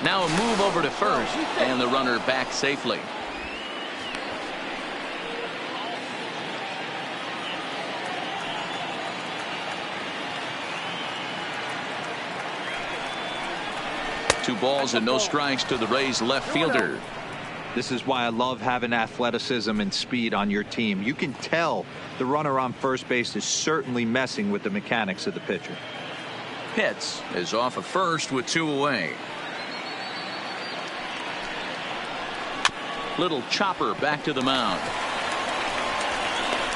[SPEAKER 1] Now a move over to first, and the runner back safely. Two balls and no strikes to the Rays left fielder.
[SPEAKER 3] This is why I love having athleticism and speed on your team. You can tell the runner on first base is certainly messing with the mechanics of the pitcher.
[SPEAKER 1] Pitts is off of first with two away. Little chopper back to the mound.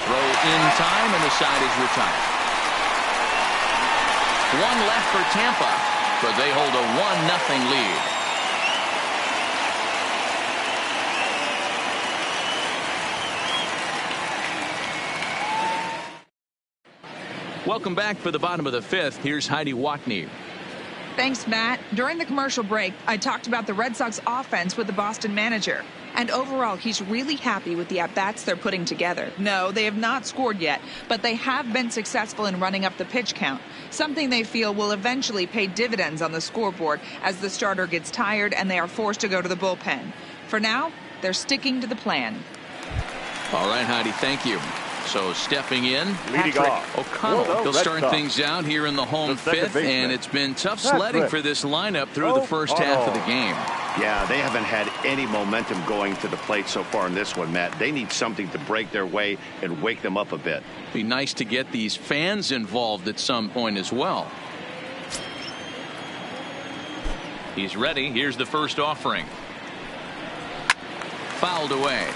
[SPEAKER 1] Throw in time, and the side is retired. One left for Tampa, but they hold a 1-0 lead. Welcome back for the bottom of the fifth. Here's Heidi Watney.
[SPEAKER 5] Thanks, Matt. During the commercial break, I talked about the Red Sox offense with the Boston manager. And overall, he's really happy with the at-bats they're putting together. No, they have not scored yet, but they have been successful in running up the pitch count, something they feel will eventually pay dividends on the scoreboard as the starter gets tired and they are forced to go to the bullpen. For now, they're sticking to the plan.
[SPEAKER 1] All right, Heidi, thank you. So stepping in,
[SPEAKER 4] Leading off,
[SPEAKER 1] O'Connell. He'll start things out here in the home fifth, and it's been tough sledding for this lineup through the first half of the game.
[SPEAKER 2] Yeah, they haven't had any momentum going to the plate so far in this one, Matt. They need something to break their way and wake them up a bit.
[SPEAKER 1] Be nice to get these fans involved at some point as well. He's ready. Here's the first offering. Fouled away.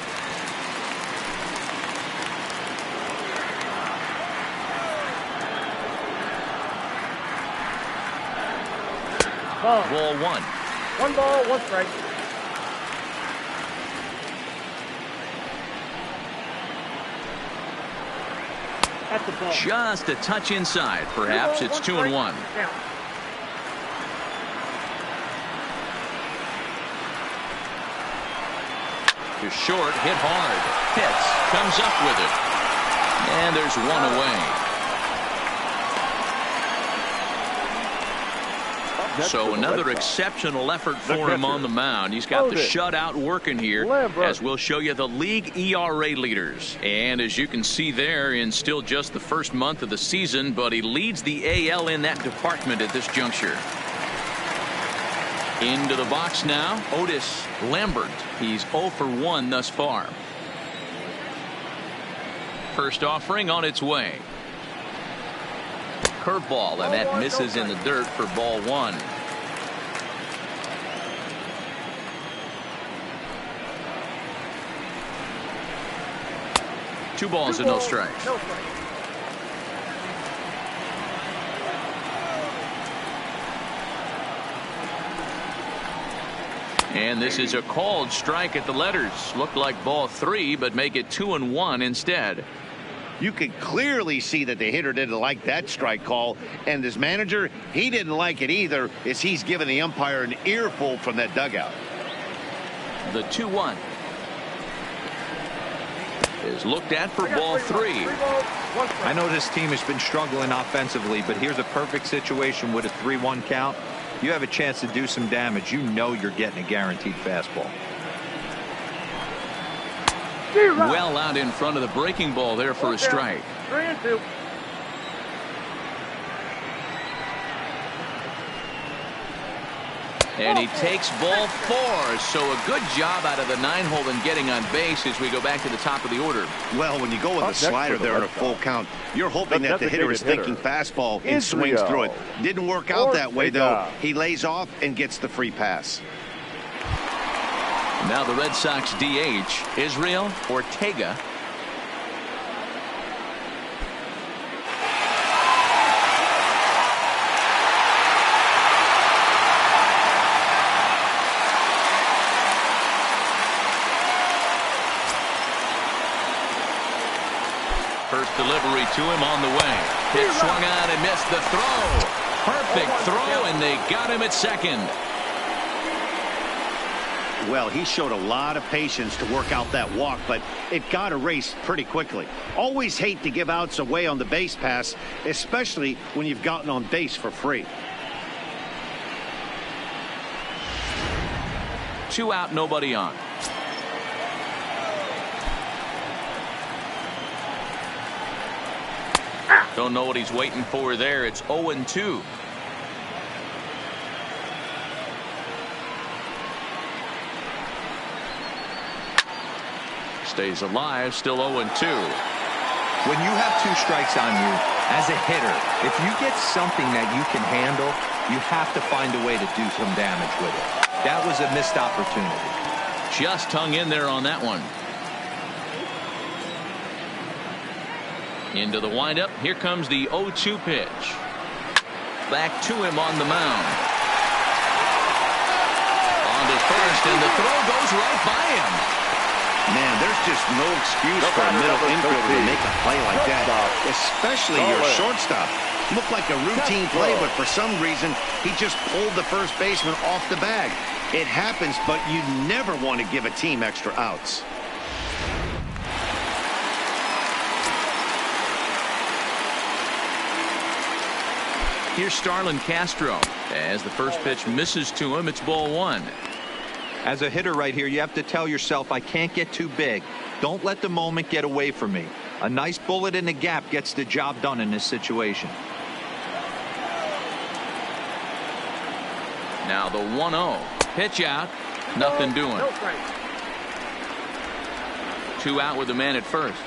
[SPEAKER 1] Ball one.
[SPEAKER 6] One ball, one strike. That's the ball.
[SPEAKER 1] Just a touch inside. Perhaps it's 2-1.
[SPEAKER 6] Yeah.
[SPEAKER 1] To short, hit hard. Pitts comes up with it. And there's one away. So another exceptional effort for him on the mound. He's got the shutout working here, as we'll show you the league ERA leaders. And as you can see there, in still just the first month of the season, but he leads the AL in that department at this juncture. Into the box now, Otis Lambert. He's 0 for 1 thus far. First offering on its way. Curveball, and that misses in the dirt for ball one. Two balls and no strikes. And this is a called strike at the letters. Looked like ball three, but make it 2-1 instead.
[SPEAKER 2] You could clearly see that the hitter didn't like that strike call, and his manager, he didn't like it either, as he's giving the umpire an earful from that dugout.
[SPEAKER 1] The 2-1 is looked at for ball three.
[SPEAKER 3] I know this team has been struggling offensively, but here's a perfect situation with a 3-1 count. You have a chance to do some damage. You know you're getting a guaranteed fastball.
[SPEAKER 1] Well out in front of the breaking ball there for a strike.
[SPEAKER 6] 3-2.
[SPEAKER 1] And he takes ball four. So a good job out of the 9-hole in getting on base as we go back to the top of the order.
[SPEAKER 2] Well, when you go with the slider there in a full count, you're hoping that the hitter is thinking fastball and swings through it. Didn't work out that way, though. He lays off and gets the free pass.
[SPEAKER 1] Now the Red Sox DH, Israel Ortega. First delivery to him on the way. Pitch swung on and missed the throw. Perfect throw, and they got him at second.
[SPEAKER 2] Well, he showed a lot of patience to work out that walk, but it got erased pretty quickly. Always hate to give outs away on the base pass, especially when you've gotten on base for free.
[SPEAKER 1] 2 out, nobody on. Don't know what he's waiting for there. It's 0-2. Stays alive, still 0-2.
[SPEAKER 3] When you have 2 strikes on you as a hitter, if you get something that you can handle, you have to find a way to do some damage with it. That was a missed opportunity.
[SPEAKER 1] Just hung in there on that one. Into the windup. Here comes the 0-2 pitch. Back to him on the mound. On to first, and the throw goes right by him.
[SPEAKER 2] Man, there's just no excuse for a middle infielder to make a play like that, especially your shortstop. Looked like a routine play, but for some reason, he just pulled the first baseman off the bag. It happens, but you never want to give a team extra outs.
[SPEAKER 1] Here's Starlin Castro. As the first pitch misses to him, it's ball 1.
[SPEAKER 3] As a hitter right here, you have to tell yourself, I can't get too big. Don't let the moment get away from me. A nice bullet in the gap gets the job done in this situation.
[SPEAKER 1] Now the 1-0. Pitch out. Nothing doing. 2 out with the man at first.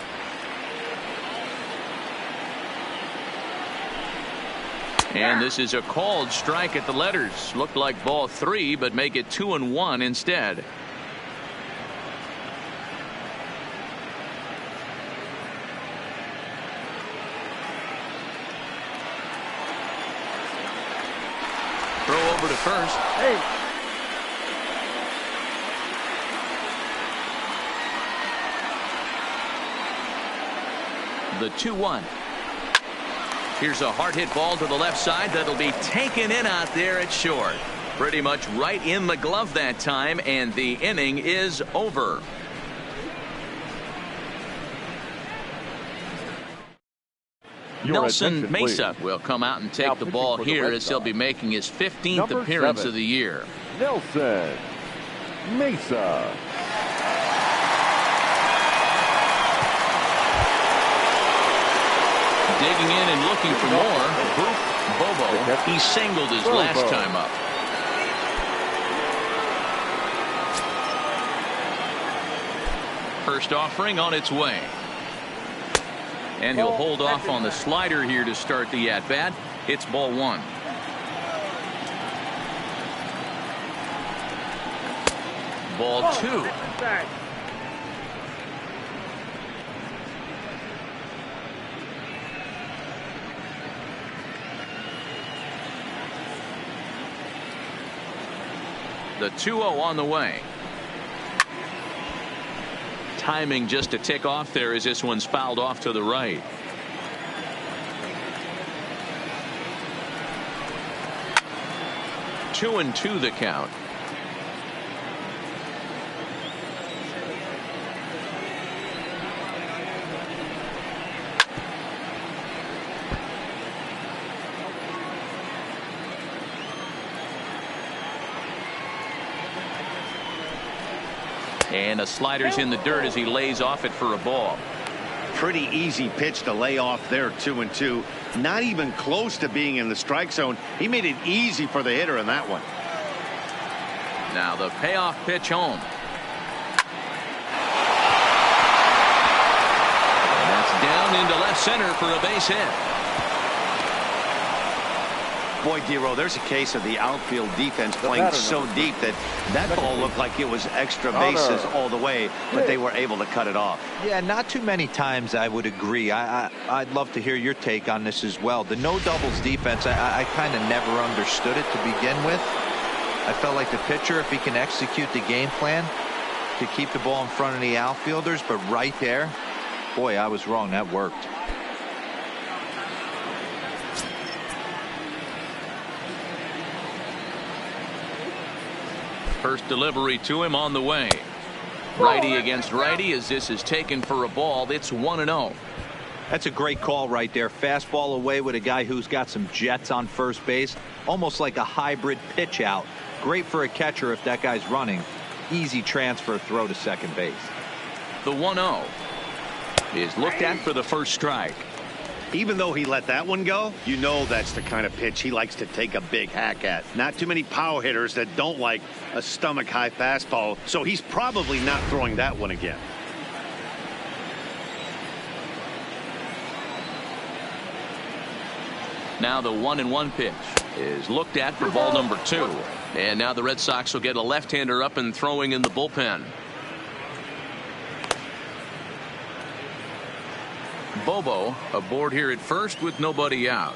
[SPEAKER 1] And this is a called strike at the letters. Looked like ball 3, but make it 2-1 instead. Throw over to first.
[SPEAKER 6] Hey.
[SPEAKER 1] The 2-1. Here's a hard hit ball to the left side that'll be taken in out there at short. Pretty much right in the glove that time, and the inning is over. Nelson Mesa will come out and take the ball here as he'll be making his 15th appearance of the year.
[SPEAKER 4] Nelson Mesa.
[SPEAKER 1] Digging in and looking for more. Bobo. He singled his last time up. First offering on its way. And he'll hold off on the slider here to start the at-bat. It's ball 1. Ball 2. The 2-0 on the way. Timing just a tick off there as this one's fouled off to the right. Two and two the count. And a slider's in the dirt as he lays off it for a ball.
[SPEAKER 2] Pretty easy pitch to lay off there, 2-2. Not even close to being in the strike zone. He made it easy for the hitter in that one.
[SPEAKER 1] Now the payoff pitch home. And that's down into left center for a base hit.
[SPEAKER 2] Boy, Dero, there's a case of the outfield defense playing so deep that ball looked like it was extra bases all the way, but they were able to cut it off.
[SPEAKER 3] Yeah, not too many times I would agree. I'd love to hear your take on this as well. The no doubles defense, I kind of never understood it to begin with. I felt like the pitcher, if he can execute the game plan to keep the ball in front of the outfielders, but right there, boy, I was wrong. That worked.
[SPEAKER 1] First delivery to him on the way. Righty against righty as this is taken for a ball. It's 1-0.
[SPEAKER 3] That's a great call right there. Fastball away with a guy who's got some jets on first base. Almost like a hybrid pitch out. Great for a catcher if that guy's running. Easy transfer throw to second base.
[SPEAKER 1] The 1-0 is looked at for the first strike.
[SPEAKER 2] Even though he let that one go, you know that's the kind of pitch he likes to take a big hack at. Not too many power hitters that don't like a stomach-high fastball, so he's probably not throwing that one again.
[SPEAKER 1] Now the 1-1 pitch is looked at for ball number 2. And now the Red Sox will get a left-hander up and throwing in the bullpen. Bobo aboard here at first with nobody out.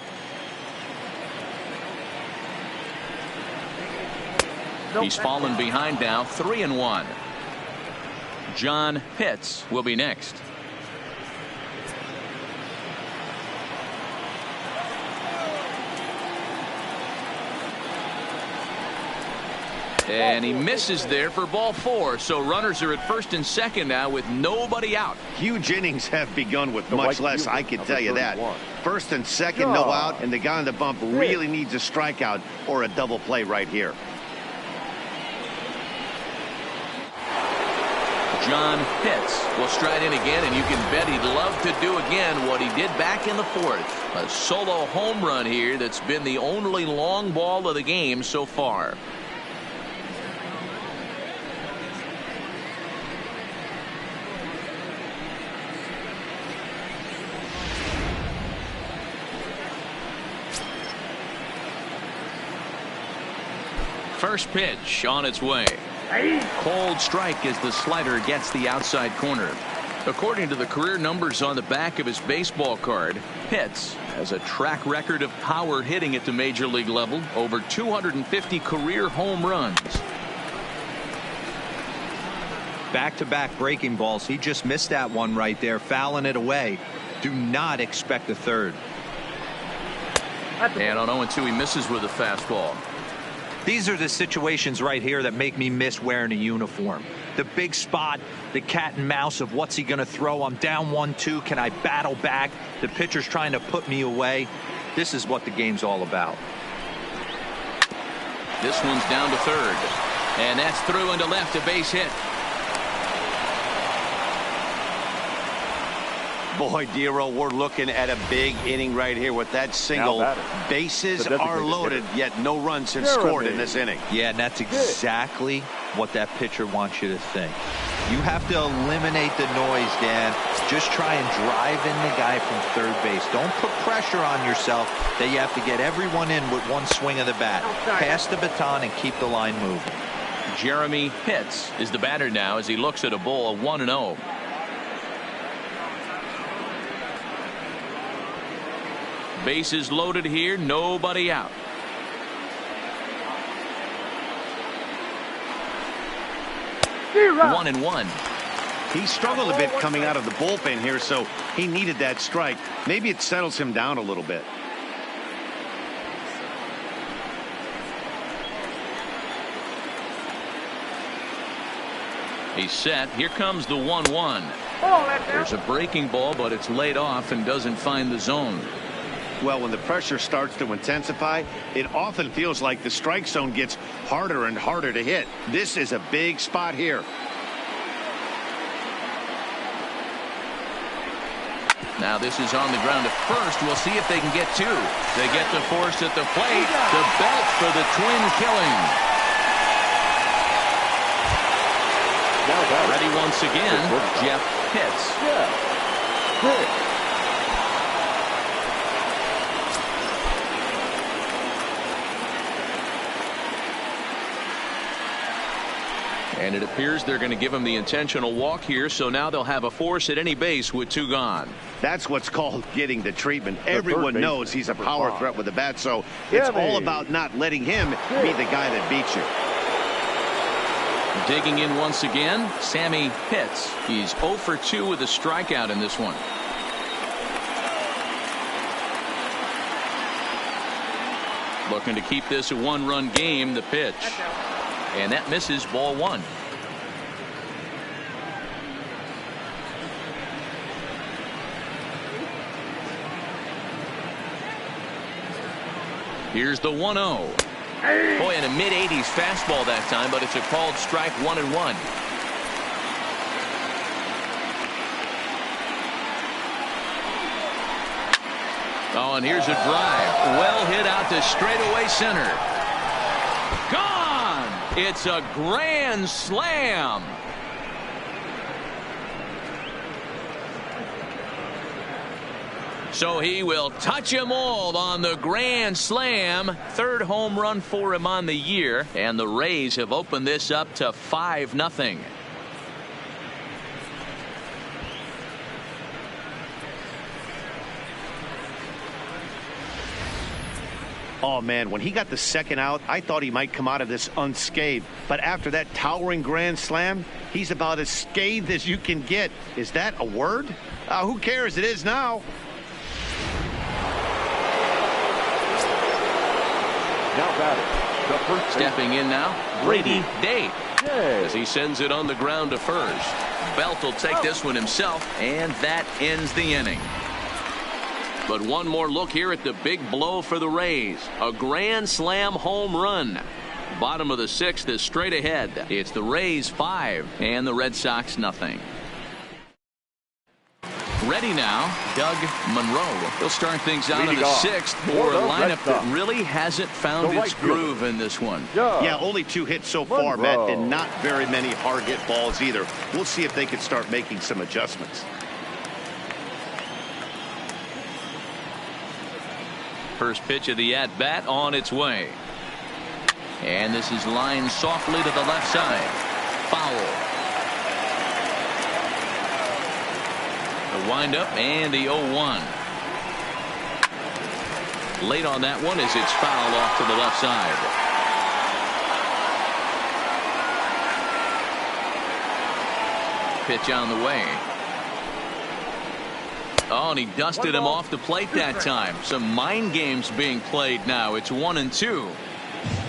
[SPEAKER 1] He's fallen behind now, 3-1. John Pitts will be next. And he misses there for ball 4. So runners are at first and second now with nobody out.
[SPEAKER 2] Huge innings have begun with much less, I can tell you that. First and second, no out, and the guy on the bump really needs a strikeout or a double play right here.
[SPEAKER 1] John Pitts will stride in again, and you can bet he'd love to do again what he did back in the 4th. A solo home run here that's been the only long ball of the game so far. First pitch on its way. Cold strike as the slider gets the outside corner. According to the career numbers on the back of his baseball card, Pitts has a track record of power hitting at the major league level. Over 250 career home runs.
[SPEAKER 3] Back-to-back breaking balls. He just missed that one right there, fouling it away. Do not expect a third.
[SPEAKER 1] And on 0-2 he misses with a fastball.
[SPEAKER 3] These are the situations right here that make me miss wearing a uniform. The big spot, the cat and mouse of what's he going to throw. I'm down 1-2. Can I battle back? The pitcher's trying to put me away. This is what the game's all about.
[SPEAKER 1] This one's down to third. And that's through into left, a base hit.
[SPEAKER 2] Boy, Dero, we're looking at a big inning right here with that single. Bases are loaded, yet no runs have scored in this inning.
[SPEAKER 3] Yeah, and that's exactly what that pitcher wants you to think. You have to eliminate the noise, Dan. Just try and drive in the guy from third base. Don't put pressure on yourself that you have to get everyone in with one swing of the bat. Pass the baton and keep the line moving.
[SPEAKER 1] Jeremy Pitts is the batter now as he looks at a ball 1-0. Bases loaded here, nobody out.
[SPEAKER 6] Zero.
[SPEAKER 1] 1-1.
[SPEAKER 2] He struggled a bit coming out of the bullpen here, so he needed that strike. Maybe it settles him down a little bit.
[SPEAKER 1] He's set. Here comes the 1-1. There's a breaking ball, but it's laid off and doesn't find the zone.
[SPEAKER 2] Well, when the pressure starts to intensify, it often feels like the strike zone gets harder and harder to hit. This is a big spot here.
[SPEAKER 1] Now this is on the ground at first. We'll see if they can get two. They get the force at the plate. The belt for the twin killing. Ready once again, Jeff Pitts. And it appears they're going to give him the intentional walk here, so now they'll have a force at any base with two gone.
[SPEAKER 2] That's what's called getting the treatment. Everyone knows he's a power threat with the bat, so it's all about not letting him be the guy that beats you.
[SPEAKER 1] Digging in once again, Sammy Pitts. He's 0 for 2 with a strikeout in this one. Looking to keep this a one-run game. The pitch. And that misses, ball one. Here's the 1-0. Boy, in a mid-80s fastball that time, but it's a called strike, 1-1. Oh, and here's a drive. Well hit out to straightaway center. Gone! It's a grand slam. So he will touch them all on the grand slam. Third home run for him on the year. And the Rays have opened this up to 5-0.
[SPEAKER 2] Oh, man, when he got the second out, I thought he might come out of this unscathed. But after that towering grand slam, he's about as scathed as you can get. Is that a word? Who cares? It is now.
[SPEAKER 4] Now batting, the first
[SPEAKER 1] Stepping in now, Brady Day,
[SPEAKER 4] Day.
[SPEAKER 1] as he sends it on the ground to first. Belt will take this one himself, and that ends the inning. But one more look here at the big blow for the Rays. A grand slam home run. Bottom of the sixth is straight ahead. It's the Rays 5 and the Red Sox nothing. Ready now, Doug Monroe. He'll start things out in the sixth for a lineup that really hasn't found its groove in this one.
[SPEAKER 2] Yeah, only 2 hits so far, Matt, and not very many hard hit balls either. We'll see if they can start making some adjustments.
[SPEAKER 1] First pitch of the at-bat on its way. And this is lined softly to the left side. Foul. The windup and the 0-1. Late on that one as it's fouled off to the left side. Pitch on the way. Oh, and he dusted him off the plate that time. Some mind games being played now. It's 1-2.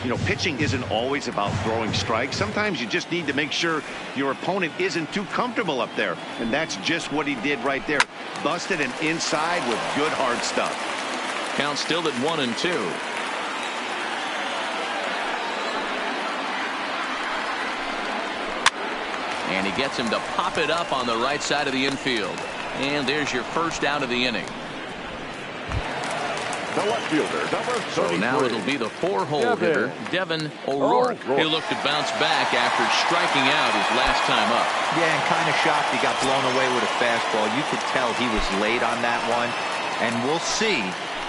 [SPEAKER 2] You know, pitching isn't always about throwing strikes. Sometimes you just need to make sure your opponent isn't too comfortable up there. And that's just what he did right there. Busted him inside with good hard stuff.
[SPEAKER 1] Count still at 1-2. And he gets him to pop it up on the right side of the infield. And there's your first out of the inning.
[SPEAKER 4] The left fielder, number 33.
[SPEAKER 1] So now it'll be the 4-hole hitter, Devin O'Rourke. He'll look to bounce back after striking out his last time up.
[SPEAKER 3] Yeah, and kind of shocked he got blown away with a fastball. You could tell he was late on that one. And we'll see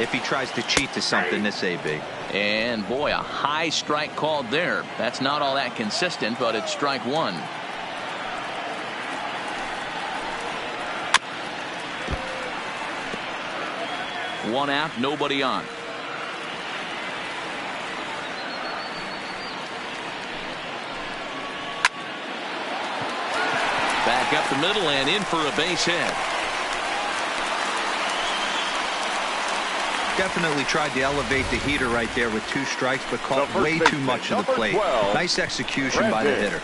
[SPEAKER 3] if he tries to cheat to something this AB.
[SPEAKER 1] And boy, a high strike called there. That's not all that consistent, but it's strike one. One out, nobody on. Back up the middle and in for a base hit.
[SPEAKER 3] Definitely tried to elevate the heater right there with 2 strikes, but caught way too much of the plate.
[SPEAKER 4] 12,
[SPEAKER 3] nice execution by the hitter.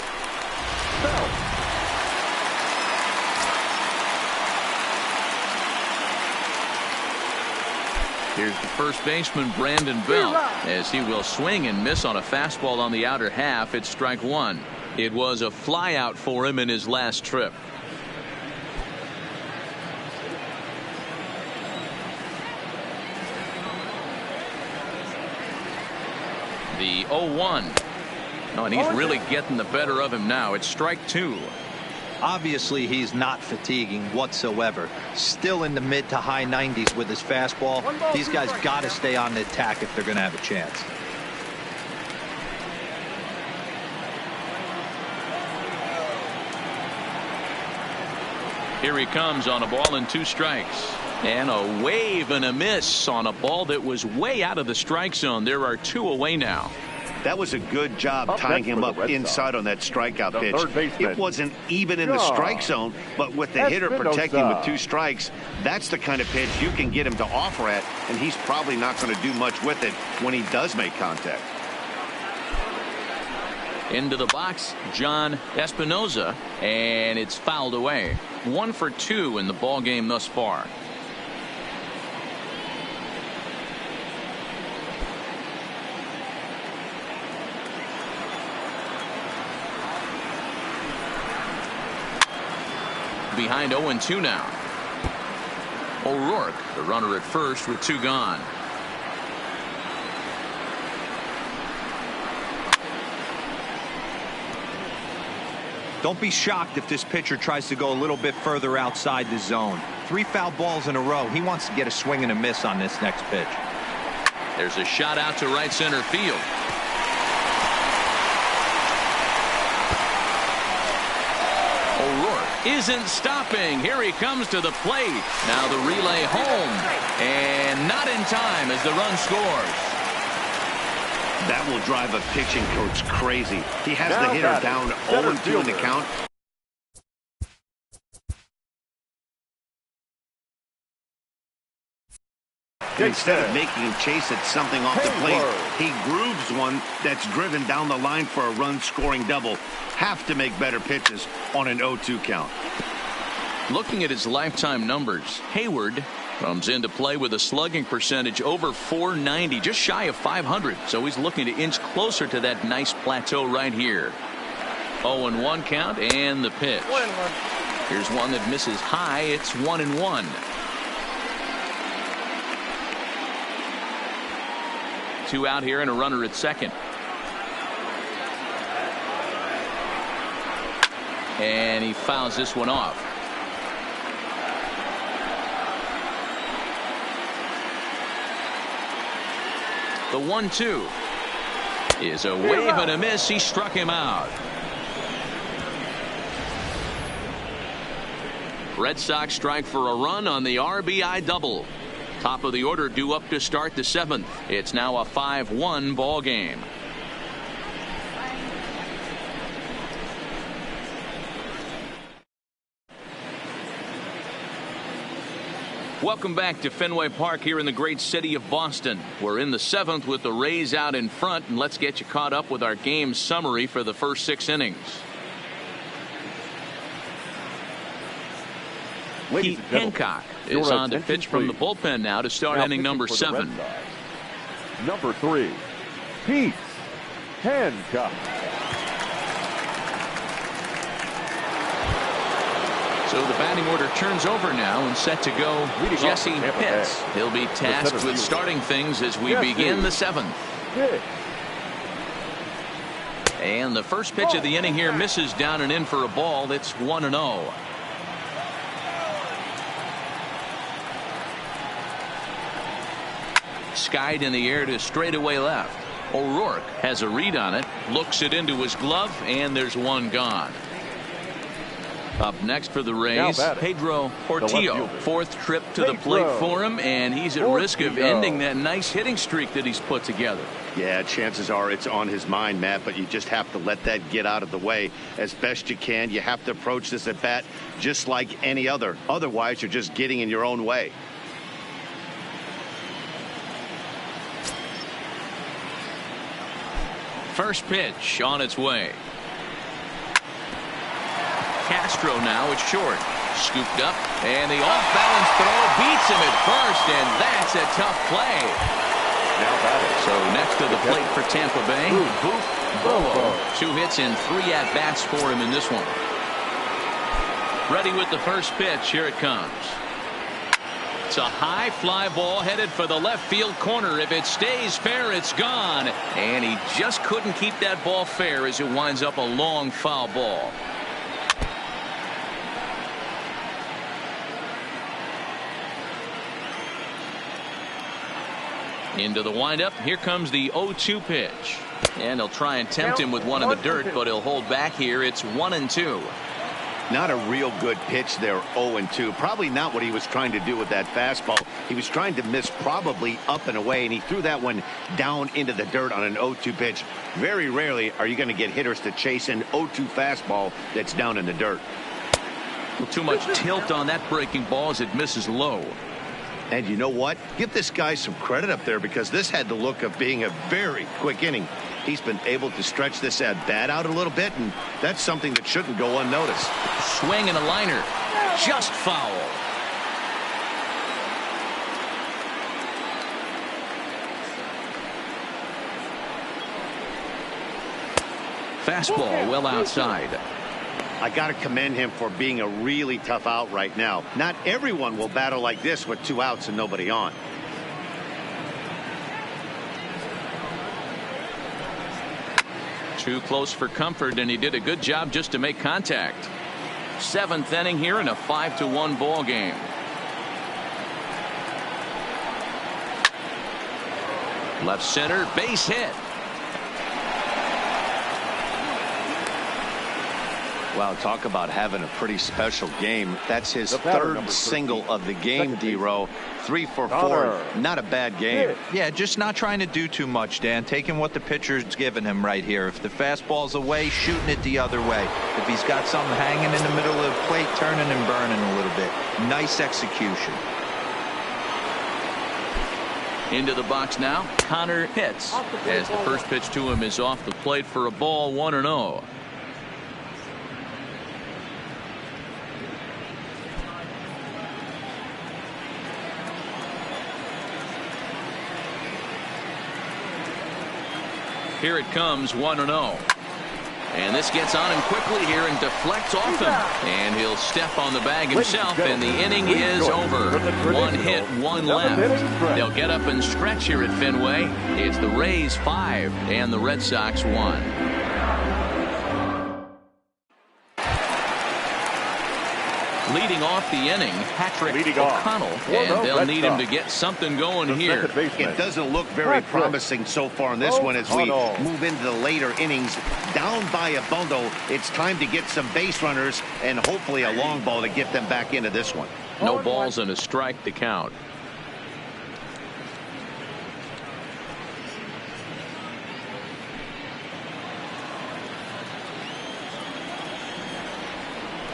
[SPEAKER 1] Here's the first baseman, Brandon Belt, as he will swing and miss on a fastball on the outer half. It's strike one. It was a flyout for him in his last trip. The 0-1. Oh, and he's really getting the better of him now. It's strike two.
[SPEAKER 3] Obviously, he's not fatiguing whatsoever. Still in the mid to high 90s with his fastball. These guys got to stay on the attack if they're going to have a chance.
[SPEAKER 1] Here he comes on a ball and 2 strikes. And a wave and a miss on a ball that was way out of the strike zone. There are 2 away now.
[SPEAKER 2] That was a good job tying him up inside on that strikeout pitch. It wasn't even in the strike zone, but with the hitter protecting with 2 strikes, that's the kind of pitch you can get him to offer at, and he's probably not going to do much with it when he does make contact.
[SPEAKER 1] Into the box, John Espinoza, and it's fouled away. 1 for 2 in the ball game thus far. Behind 0-2 now. O'Rourke, the runner at first with 2 gone.
[SPEAKER 3] Don't be shocked if this pitcher tries to go a little bit further outside the zone. 3 foul balls in a row. He wants to get a swing and a miss on this next pitch.
[SPEAKER 1] There's a shot out to right center field. O'Rourke isn't stopping. Here he comes to the plate. Now the relay home. And not in time as the run scores.
[SPEAKER 2] That will drive a pitching coach crazy. He has the hitter down 0-2 in the count. Instead of making him chase at something off the plate, he grooves one that's driven down the line for a run-scoring double. Have to make better pitches on an 0-2 count.
[SPEAKER 1] Looking at his lifetime numbers, Hayward comes into play with a slugging percentage over .490, just shy of 500. So he's looking to inch closer to that nice plateau right here. 0-1 count and the pitch. Here's one that misses high. It's 1-1. Two out here and a runner at second. And he fouls this one off. The 1-2 is a wave and a miss. He struck him out. Red Sox strike for a run on the RBI double. Top of the order due up to start the 7th. It's now a 5-1 ball game. Welcome back to Fenway Park here in the great city of Boston. We're in the 7th with the Rays out in front, and let's get you caught up with our game summary for the first 6 innings. Pete Hancock is on to pitch from the bullpen now to start inning number 7.
[SPEAKER 4] Number 3, Pete Hancock.
[SPEAKER 1] So the batting order turns over now and set to go. Jesse Pitts. He'll be tasked with starting things as we begin the 7th. And the first pitch of the inning here misses down and in for a ball. It's 1-0. Skied in the air to straightaway left. O'Rourke has a read on it, looks it into his glove, and there's one gone. Up next for the Rays, Pedro Portillo. 4th trip to the plate for him, and he's at risk of ending that nice hitting streak that he's put together.
[SPEAKER 2] Yeah, chances are it's on his mind, Matt, but you just have to let that get out of the way as best you can. You have to approach this at bat just like any other. Otherwise, you're just getting in your own way.
[SPEAKER 1] First pitch on its way. Castro now is short. Scooped up, and the off-balance throw beats him at first, and that's a tough play. So next to the plate for Tampa Bay, Bobo. 2 hits and 3 at-bats for him in this one. Ready with the first pitch. Here it comes. It's a high fly ball headed for the left field corner. If it stays fair, it's gone. And he just couldn't keep that ball fair as it winds up a long foul ball. Into the windup. Here comes the 0-2 pitch. And they'll try and tempt him with one in the dirt, but he'll hold back here. It's 1-2.
[SPEAKER 2] Not a real good pitch there, 0-2. Probably not what he was trying to do with that fastball. He was trying to miss probably up and away, and he threw that one down into the dirt on an 0-2 pitch. Very rarely are you going to get hitters to chase an 0-2 fastball that's down in the dirt.
[SPEAKER 1] Too much tilt on that breaking ball as it misses low.
[SPEAKER 2] And you know what? Give this guy some credit up there because this had the look of being a very quick inning. He's been able to stretch this at bat out a little bit, and that's something that shouldn't go unnoticed.
[SPEAKER 1] Swing and a liner. Just foul. Fastball well outside.
[SPEAKER 2] I got to commend him for being a really tough out right now. Not everyone will battle like this with 2 outs and nobody on.
[SPEAKER 1] Too close for comfort, and he did a good job just to make contact. 7th inning here in a 5-1 ball game. Left center, base hit.
[SPEAKER 2] Wow, talk about having a pretty special game. That's his 3rd single of the game, D-Row. 3 for 4. Not a bad game.
[SPEAKER 3] Yeah, just not trying to do too much, Dan. Taking what the pitcher's giving him right here. If the fastball's away, shooting it the other way. If he's got something hanging in the middle of the plate, turning and burning a little bit. Nice execution.
[SPEAKER 1] Into the box now, Connor hits. As the first pitch to him is off the plate for a ball, 1-0. Here it comes, 1-0. And this gets on him quickly here and deflects off him. And he'll step on the bag himself, and the inning is over. 1 hit, 1 left. They'll get up and stretch here at Fenway. It's the Rays 5 and the Red Sox 1. Leading off the inning, Patrick O'Connell, and they'll need him to get something going here.
[SPEAKER 2] It doesn't look very promising so far in this one as we move into the later innings. Down by a bundle, it's time to get some base runners and hopefully a long ball to get them back into this one.
[SPEAKER 1] No balls and a strike to count.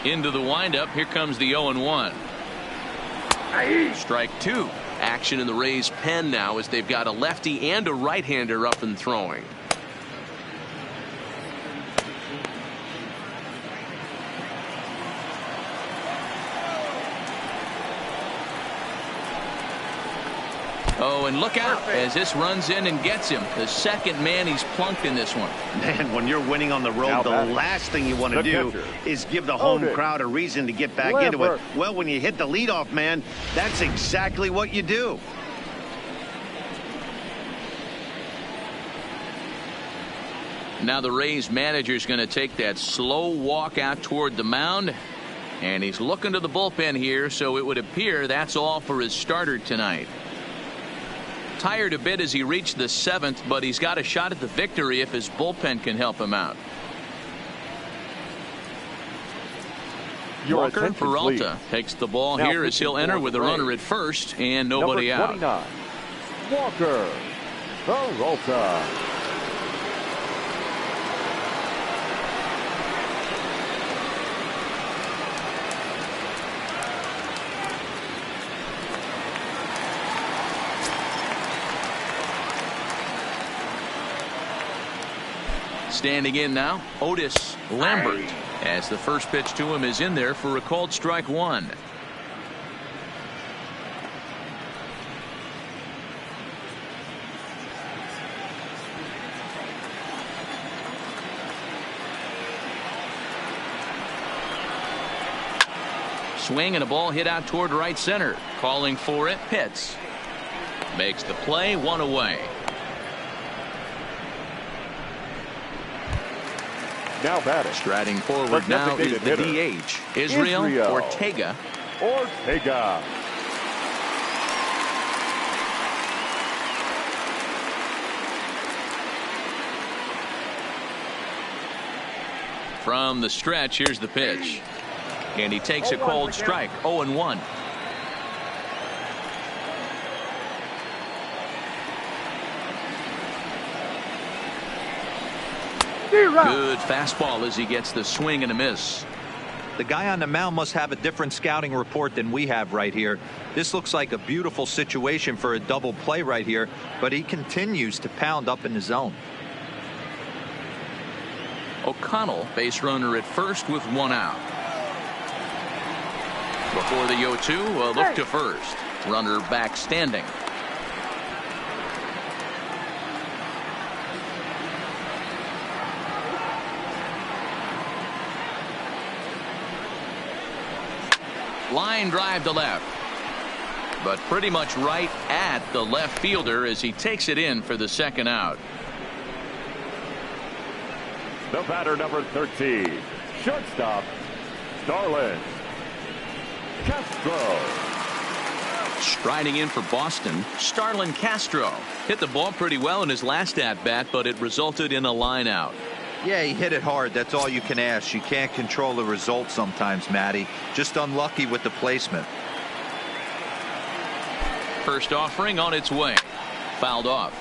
[SPEAKER 1] Into the windup. Here comes the 0-1. Strike 2. Action in the Rays' pen now as they've got a lefty and a right-hander up and throwing. Oh, and look out as this runs in and gets him. The second man he's plunked in this one.
[SPEAKER 2] Man, when you're winning on the road, the last thing you want to do is give the home crowd a reason to get back into it. Well, when you hit the leadoff man, that's exactly what you do.
[SPEAKER 1] Now the Rays manager's going to take that slow walk out toward the mound. And he's looking to the bullpen here, so it would appear that's all for his starter tonight. Tired a bit as he reached the 7th, but he's got a shot at the victory if his bullpen can help him out. Walker Peralta takes the ball here as he'll enter with a runner at first and nobody out.
[SPEAKER 4] Walker Peralta.
[SPEAKER 1] Standing in now, Otis Lambert, as the first pitch to him is in there for a called strike 1. Swing and a ball hit out toward right center. Calling for it, Pitts. Makes the play, 1 away.
[SPEAKER 4] Now batting.
[SPEAKER 1] Striding forward now is the DH. Israel Ortega. From the stretch, here's the pitch. And he takes a cold strike, 0-1. Good fastball as he gets the swing and a miss.
[SPEAKER 3] The guy on the mound must have a different scouting report than we have right here. This looks like a beautiful situation for a double play right here, but he continues to pound up in the zone.
[SPEAKER 1] O'Connell, base runner at first with 1 out. Before the 0-2, a look to first. Runner back standing. Line drive to left. But pretty much right at the left fielder as he takes it in for the 2nd out.
[SPEAKER 7] The batter, number 13, shortstop, Starlin Castro.
[SPEAKER 1] Striding in for Boston, Starlin Castro hit the ball pretty well in his last at-bat, but it resulted in a line out.
[SPEAKER 3] Yeah, he hit it hard. That's all you can ask. You can't control the result sometimes, Matty. Just unlucky with the placement.
[SPEAKER 1] First offering on its way. Fouled off.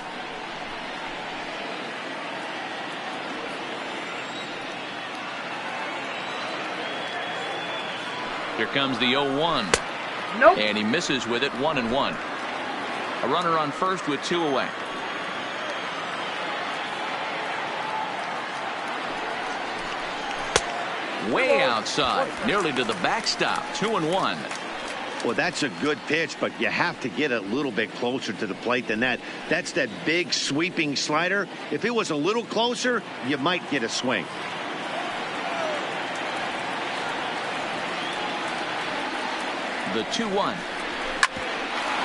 [SPEAKER 1] Here comes the 0-1.
[SPEAKER 6] Nope.
[SPEAKER 1] And he misses with it, 1-1. A runner on first with 2 away. Way outside, nearly to the backstop, 2-1.
[SPEAKER 2] Well, that's a good pitch, but you have to get a little bit closer to the plate than that. That's that big sweeping slider. If it was a little closer, you might get a swing.
[SPEAKER 1] The 2-1.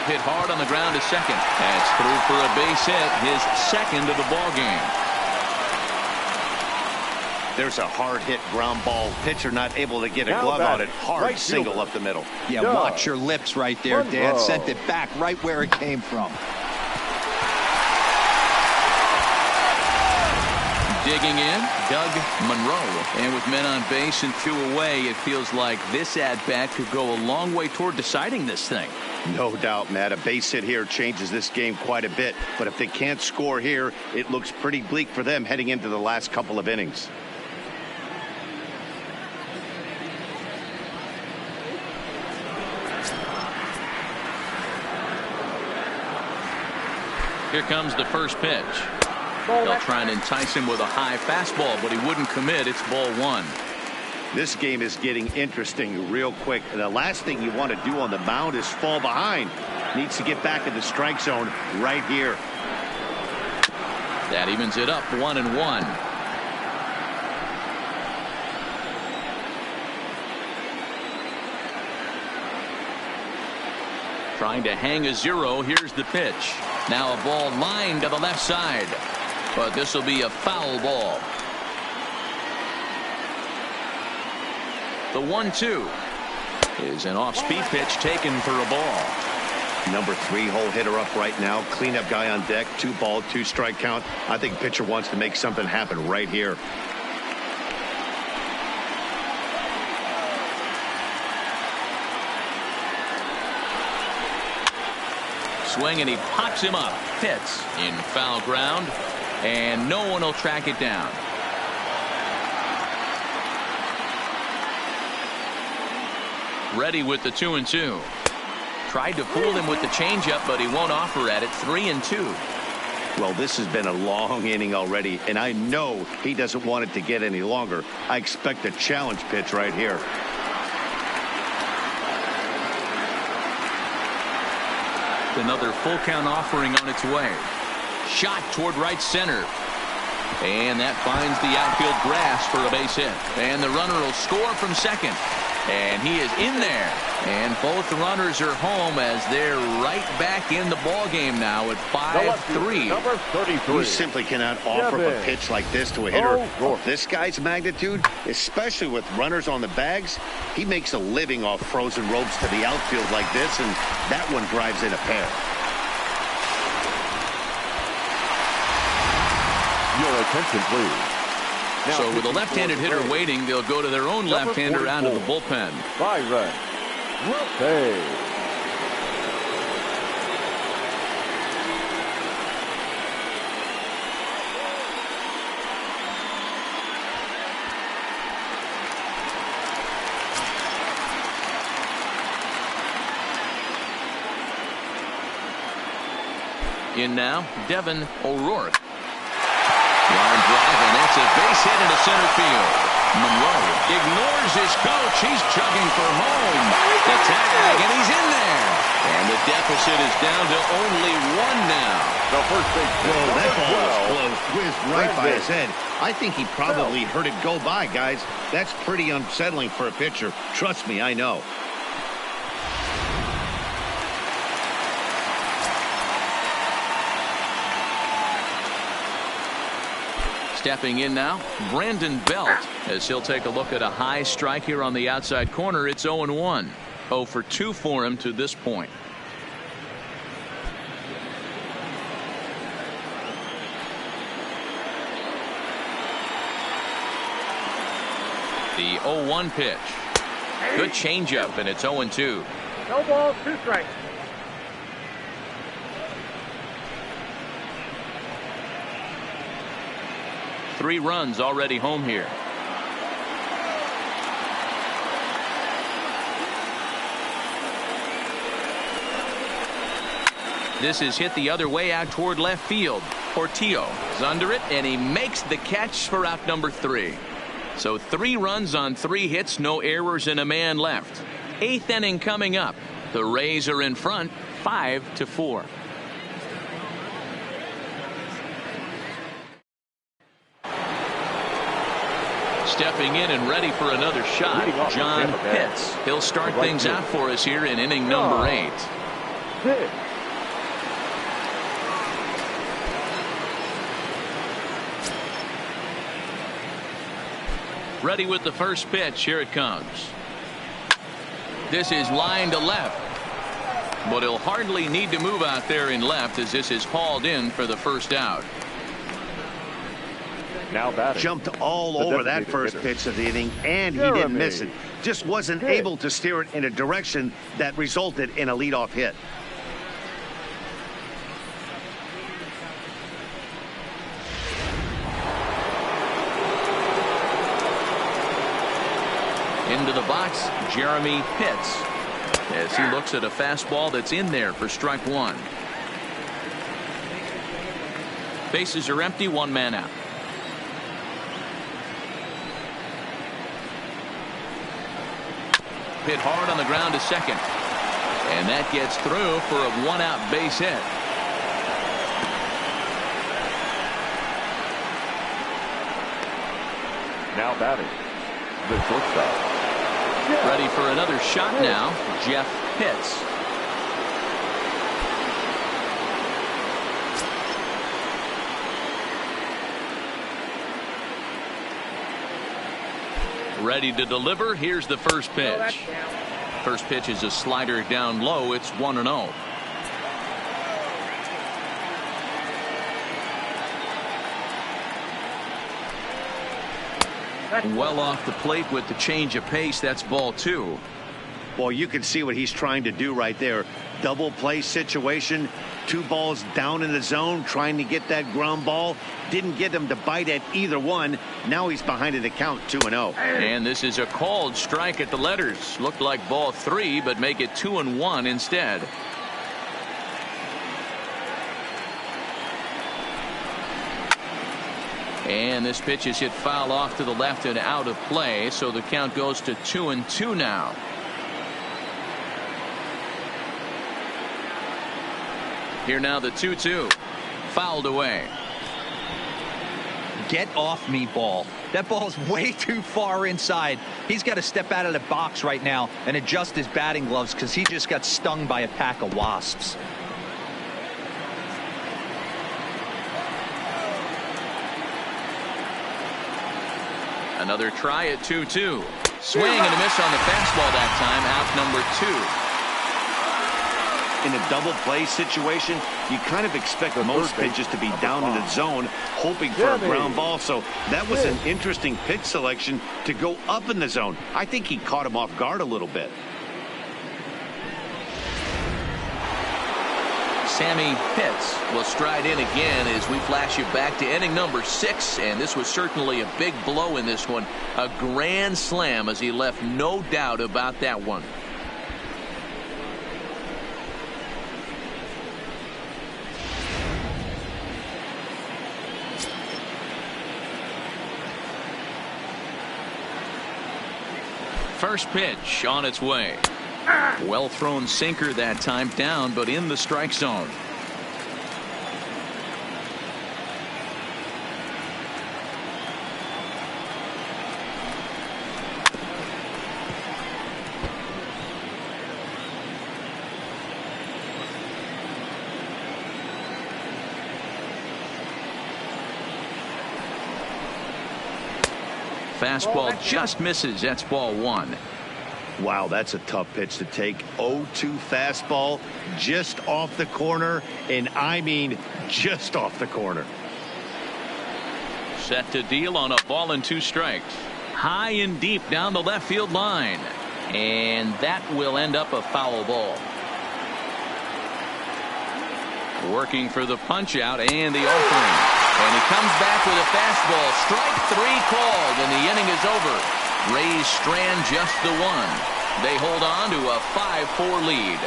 [SPEAKER 1] Hit hard on the ground to second. That's through for a base hit, his 2nd of the ball game.
[SPEAKER 2] There's a hard hit ground ball. Pitcher not able to get a glove on it. Hard
[SPEAKER 7] right
[SPEAKER 2] single
[SPEAKER 7] fielder.
[SPEAKER 2] up the middle.
[SPEAKER 3] Yeah, watch your lips right there, Dan. Sent it back right where it came from.
[SPEAKER 1] Digging in, Doug Monroe. And with men on base and 2 away, it feels like this at-bat could go a long way toward deciding this thing.
[SPEAKER 2] No doubt, Matt. A base hit here changes this game quite a bit. But if they can't score here, it looks pretty bleak for them heading into the last couple of innings.
[SPEAKER 1] Here comes the first pitch. They'll try and entice him with a high fastball, but he wouldn't commit. It's ball 1.
[SPEAKER 2] This game is getting interesting real quick. And the last thing you want to do on the mound is fall behind. Needs to get back in the strike zone right here.
[SPEAKER 1] That evens it up, 1-1. Trying to hang a 0. Here's the pitch. Now a ball lined to the left side. But this will be a foul ball. The 1-2 is an off-speed pitch taken for a ball.
[SPEAKER 2] Number 3 hole hitter up right now. Cleanup guy on deck. 2 ball, 2 strike count. I think pitcher wants to make something happen right here.
[SPEAKER 1] Swing and he pops him up. Hits in foul ground. And no one will track it down. Ready with the 2-2. Tried to fool him with the changeup, but he won't offer at it. 3-2.
[SPEAKER 2] Well, this has been a long inning already, and I know he doesn't want it to get any longer. I expect a challenge pitch right here.
[SPEAKER 1] Another full count offering on its way. Shot toward right center. And that finds the outfield grass for a base hit. And the runner will score from second. And he is in there. And both runners are home as they're right back in the ball game now at 5-3.
[SPEAKER 7] Number 33.
[SPEAKER 2] You simply cannot offer up a pitch like this to a hitter of this guy's magnitude, especially with runners on the bags. He makes a living off frozen ropes to the outfield like this, and that one drives in a pair.
[SPEAKER 7] Your attention, please. Now,
[SPEAKER 1] so with a left-handed hitter waiting, they'll go to their own left-hander out of the bullpen.
[SPEAKER 7] Byron Lopez.
[SPEAKER 1] In now, Devin O'Rourke. Line drive, and That's a base hit into center field. Monroe ignores his coach. He's chugging for home. The tag, and he's in there. And the deficit is down to only one now.
[SPEAKER 7] The first base.
[SPEAKER 2] Whoa, that ball was close. Whizzed right by his head. I think he probably heard it go by, guys. That's pretty unsettling for a pitcher. Trust me, I know.
[SPEAKER 1] Stepping in now, Brandon Belt, as he'll take a look at a high strike here on the outside corner. It's 0-1. 0 for 2 for him to this point. The 0-1 pitch. Good changeup, and it's 0-2.
[SPEAKER 6] No balls, 2 strikes.
[SPEAKER 1] Three runs already home here. This is hit the other way out toward left field. Portillo is under it, and he makes the catch for out number 3. So 3 runs on 3 hits, no errors, and a man left. 8th inning coming up. The Rays are in front, 5-4. Stepping in and ready for another shot, John Pitts. He'll start things out for us here in inning number 8. Ready with the first pitch. Here it comes. This is line to left, but he'll hardly need to move out there in left, as this is hauled in for the first out.
[SPEAKER 7] Now batting.
[SPEAKER 2] Jumped all over that first pitch of the inning, and he didn't miss it. Just wasn't able to steer it in a direction that resulted in a leadoff hit.
[SPEAKER 1] Into the box, Jeremy Pitts, as he looks at a fastball that's in there for strike 1. Bases are empty, 1 man out. Hit hard on the ground to second, and that gets through for a 1-out base hit.
[SPEAKER 7] Now batting, the shortstop.
[SPEAKER 1] Ready for another shot now, Jeff Pitts. Ready to deliver. Here's the first pitch. First pitch is a slider down low. It's 1-0. Well off the plate with the change of pace. That's ball 2.
[SPEAKER 2] Well, you can see what he's trying to do right there. Double play situation. 2 balls down in the zone, trying to get that ground ball. Didn't get him to bite at either one. Now he's behind in the count, 2-0.
[SPEAKER 1] And this is a called strike at the letters. Looked like ball 3, but make it 2-1 instead. And this pitch is hit foul off to the left and out of play, so the count goes to 2-2 now. Here now the 2-2. Fouled away.
[SPEAKER 3] Get off me, ball. That ball's way too far inside. He's got to step out of the box right now and adjust his batting gloves, because he just got stung by a pack of wasps.
[SPEAKER 1] Another try at 2-2. Swing and a miss on the fastball that time. Out number 2.
[SPEAKER 2] In a double play situation, you kind of expect most pitches to be down in the zone, hoping for a ground ball. So that was an interesting pitch selection to go up in the zone. I think he caught him off guard a little bit.
[SPEAKER 1] Sammy Pitts will stride in again as we flash you back to inning number 6, and this was certainly a big blow in this one. A grand slam, as he left no doubt about that one. First pitch on its way. Well thrown sinker that time, down but in the strike zone. Fastball just misses. That's ball one.
[SPEAKER 2] Wow, that's a tough pitch to take. 0-2 fastball just off the corner, and I mean just off the corner.
[SPEAKER 1] Set to deal on a ball and 2 strikes. High and deep down the left field line, and that will end up a foul ball. Working for the punch out and the offering, and he comes back with a fastball. Strike 3 called, and the inning is over. Rays strand just the one. They hold on to a 5-4 lead.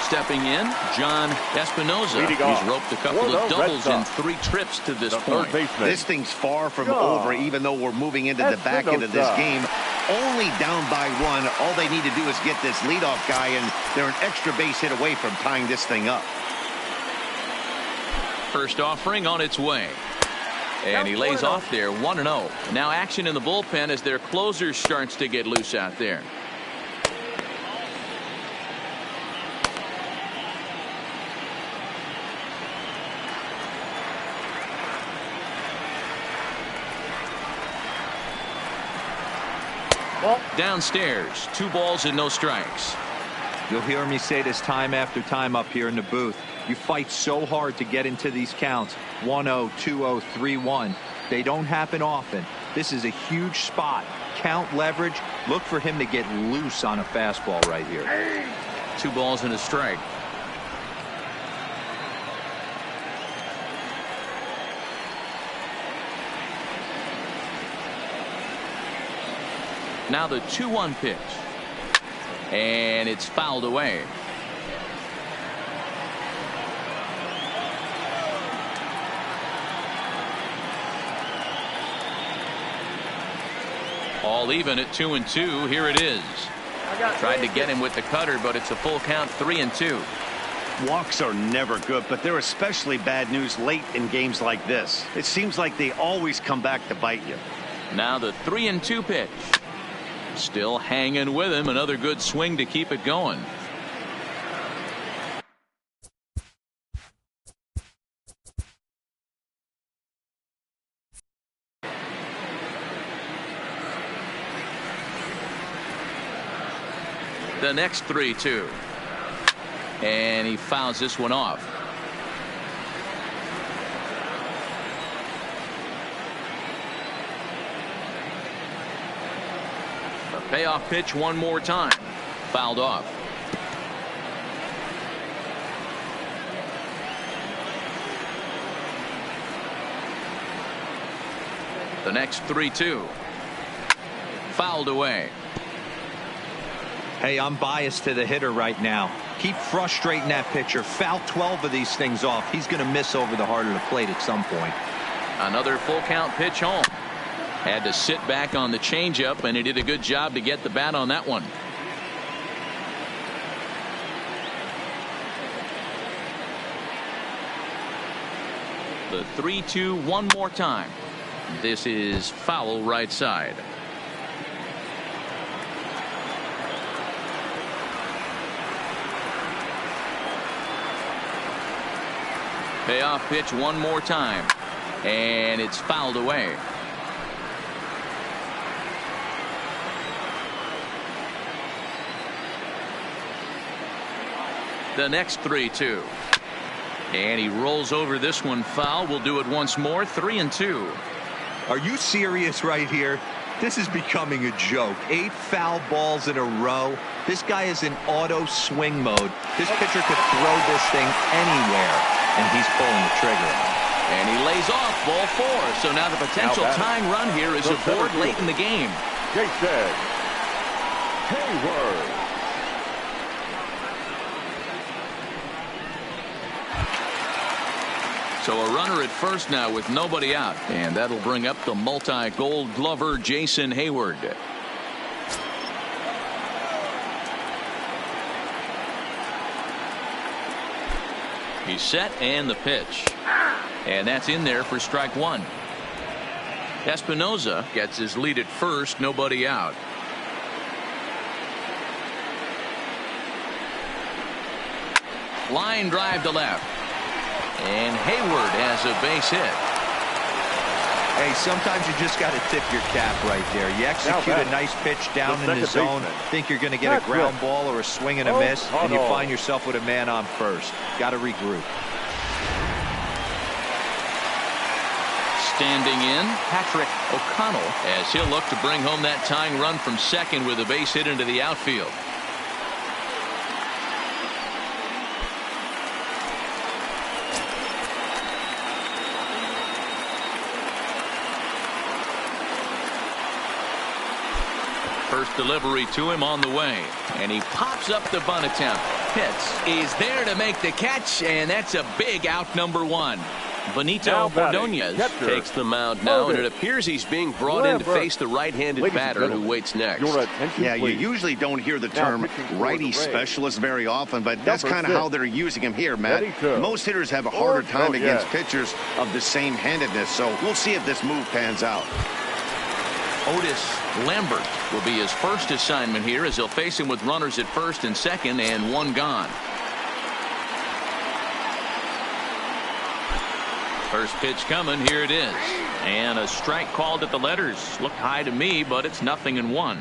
[SPEAKER 1] Stepping in, John Espinoza. He's roped a couple of doubles in 3 trips to this point.
[SPEAKER 2] This thing's far from over, even though we're moving into the back end of this game. Only down by 1. All they need to do is get this leadoff guy, and they're an extra base hit away from tying this thing up.
[SPEAKER 1] First offering on its way. And he lays off there, 1-0. Now action in the bullpen as their closer starts to get loose out there. Downstairs, 2 balls and no strikes.
[SPEAKER 3] You'll hear me say this time after time up here in the booth. You fight so hard to get into these counts. 1-0, 2-0, 3-1. They don't happen often. This is a huge spot. Count leverage. Look for him to get loose on a fastball right here.
[SPEAKER 1] 2 balls and a strike. Now the 2-1 pitch. And it's fouled away. All even at 2-2. Here it is. Tried to get him with the cutter, but it's a full count, 3-2.
[SPEAKER 2] Walks are never good, but they're especially bad news late in games like this. It seems like they always come back to bite you.
[SPEAKER 1] Now the 3-2 pitch. Still hanging with him. Another good swing to keep it going. The next 3-2. And he fouls this one off. Payoff pitch one more time. Fouled off. The next 3-2. Fouled away.
[SPEAKER 3] Hey, I'm biased to the hitter right now. Keep frustrating that pitcher. Foul 12 of these things off. He's going to miss over the heart of the plate at some point.
[SPEAKER 1] Another full count pitch home. Had to sit back on the changeup, and he did a good job to get the bat on that one. The 3-2 one more time. This is foul right side. Payoff pitch one more time, and it's fouled away. The next 3-2. And he rolls over this one foul. We'll do it once more. 3-2.
[SPEAKER 3] Are you serious right here? This is becoming a joke. 8 foul balls in a row. This guy is in auto swing mode. This pitcher could throw this thing anywhere, and he's pulling the trigger.
[SPEAKER 1] And he lays off ball 4. So now the potential tying run here is aboard late in the game.
[SPEAKER 7] Jason Hayward.
[SPEAKER 1] So a runner at first now with nobody out, and that'll bring up the multi-gold glover Jason Hayward. He's set, and the pitch, and that's in there for strike one. Espinosa gets his lead at first, nobody out. Line drive to left, and Hayward has a base hit.
[SPEAKER 3] Hey, sometimes you just got to tip your cap right there. You execute a nice pitch down in the zone, think you're going to get a ground ball or a swing and a miss, and you find yourself with a man on first. Got to regroup.
[SPEAKER 1] Standing in, Patrick O'Connell, as he'll look to bring home that tying run from second with a base hit into the outfield. First delivery to him on the way, and he pops up the bunt attempt. Pitts is there to make the catch, and that's a big out, number one.
[SPEAKER 8] Benito Ordonez takes the mound now, and it appears he's being brought in to face the right-handed batter who waits next.
[SPEAKER 2] Yeah, you usually don't hear the term righty specialist very often, but that's kind of how they're using him here, Matt. Most hitters have a harder time against pitchers of the same handedness, so we'll see if this move pans out.
[SPEAKER 1] Otis Lambert will be his first assignment here, as he'll face him with runners at first and second and one gone. First pitch coming, here it is, and a strike called at the letters. Looked high to me, but it's 0-1.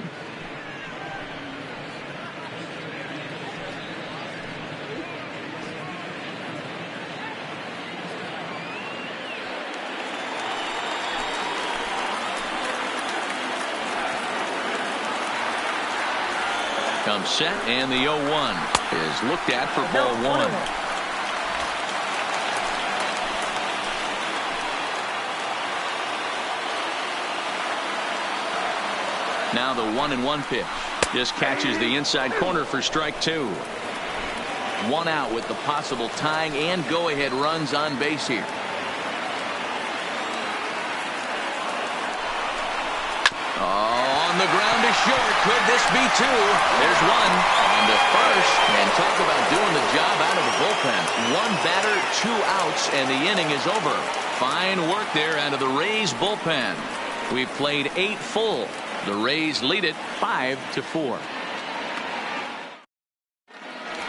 [SPEAKER 1] Comes set, and the 0-1 is looked at for ball one. Now the 1-1 pitch just catches the inside corner for strike two. One out with the possible tying and go-ahead runs on base here. On the ground to short. Could this be two? There's one. On to first. And talk about doing the job out of the bullpen. One batter, 2 outs, and the inning is over. Fine work there out of the Rays bullpen. We've played 8 full. The Rays lead it 5-4.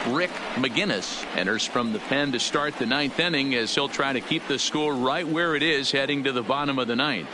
[SPEAKER 1] Rick McGinnis enters from the pen to start the 9th inning, as he'll try to keep the score right where it is heading to the bottom of the 9th.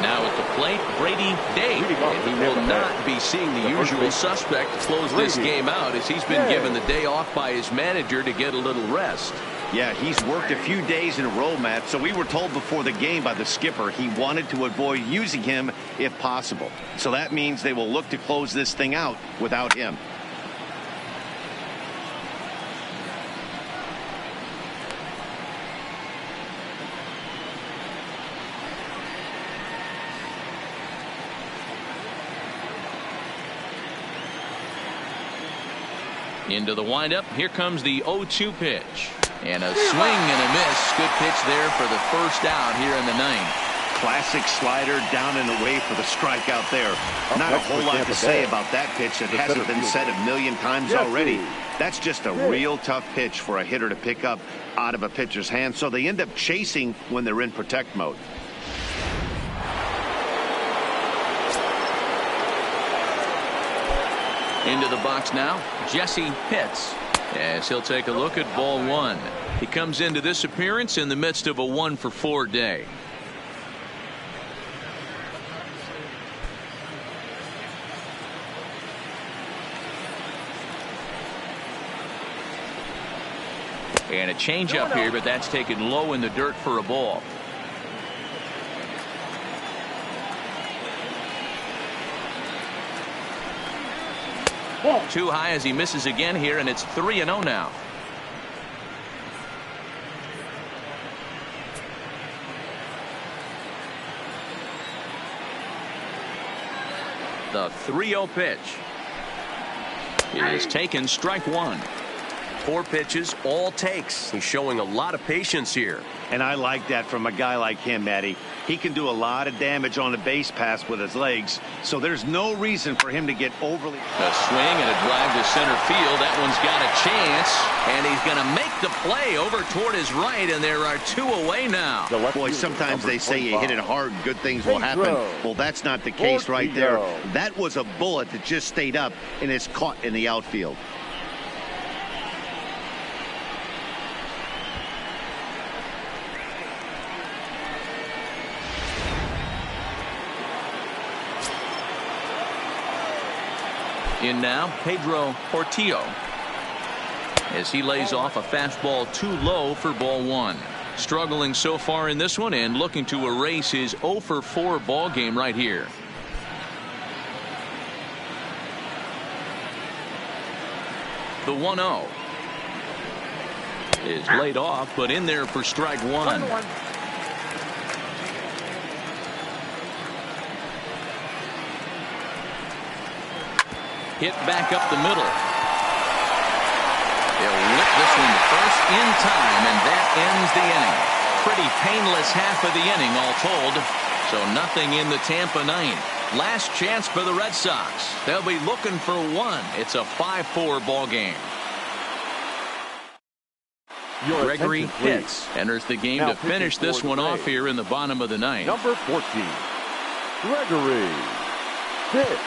[SPEAKER 1] Now at the plate, Brady Day, and he will not be seeing the usual suspect to close this game out, as he's been given the day off by his manager to get a little rest.
[SPEAKER 2] Yeah, he's worked a few days in a row, Matt, so we were told before the game by the skipper he wanted to avoid using him if possible. So that means they will look to close this thing out without him.
[SPEAKER 1] Into the windup. Here comes the 0-2 pitch. And a swing and a miss. Good pitch there for the first out here in the 9th.
[SPEAKER 2] Classic slider down and away for the strikeout there. Not a whole lot to say about that pitch that hasn't been said a million times already. That's just a real tough pitch for a hitter to pick up out of a pitcher's hand. So they end up chasing when they're in protect mode.
[SPEAKER 1] Into the box now, Jesse Pitts, as he'll take a look at ball one. He comes into this appearance in the midst of a 1-for-4 day. And a changeup here, but that's taken low in the dirt for a ball. Too high as he misses again here, and it's 3-0 now. The 3-0 pitch. is taken, strike one.
[SPEAKER 8] 4 pitches, all takes. He's showing a lot of patience here.
[SPEAKER 2] And I like that from a guy like him, Matty. He can do a lot of damage on a base pass with his legs, so there's no reason for him to get overly.
[SPEAKER 1] A swing and a drive to center field. That one's got a chance, and he's going to make the play over toward his right, and there are 2 away now.
[SPEAKER 2] Boy, sometimes they say you hit it hard, good things will happen. Well, that's not the case right there. That was a bullet that just stayed up and is caught in the outfield.
[SPEAKER 1] In now, Pedro Portillo, as he lays off a fastball too low for ball 1. Struggling so far in this one and looking to erase his 0 for 4 ball game right here. The 1-0 is laid off, but in there for strike 1. Hit back up the middle. He'll whip this one to first in time, and that ends the inning. Pretty painless half of the inning, all told. So nothing in the Tampa 9th. Last chance for the Red Sox. They'll be looking for 1. It's a 5-4 ball game. Gregory Hitz enters the game to finish this one off here in the bottom of the 9th.
[SPEAKER 7] Number 14, Gregory Hitz.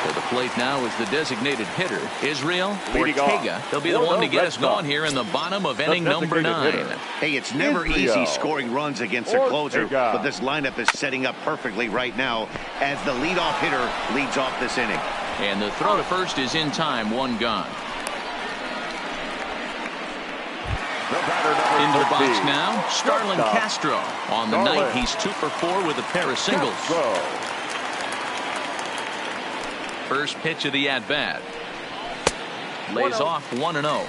[SPEAKER 1] To the plate now is the designated hitter, Israel Ortega. He'll be the one to get us going here in the bottom of inning number 9.
[SPEAKER 2] Hey, it's never easy scoring runs against a closer, but this lineup is setting up perfectly right now as the leadoff hitter leads off this inning.
[SPEAKER 1] And the throw to first is in time, 1 gone. Into the box now, Starlin Castro. On the night, he's 2 for 4 with a pair of singles. First pitch of the at-bat. Lays off 1-0.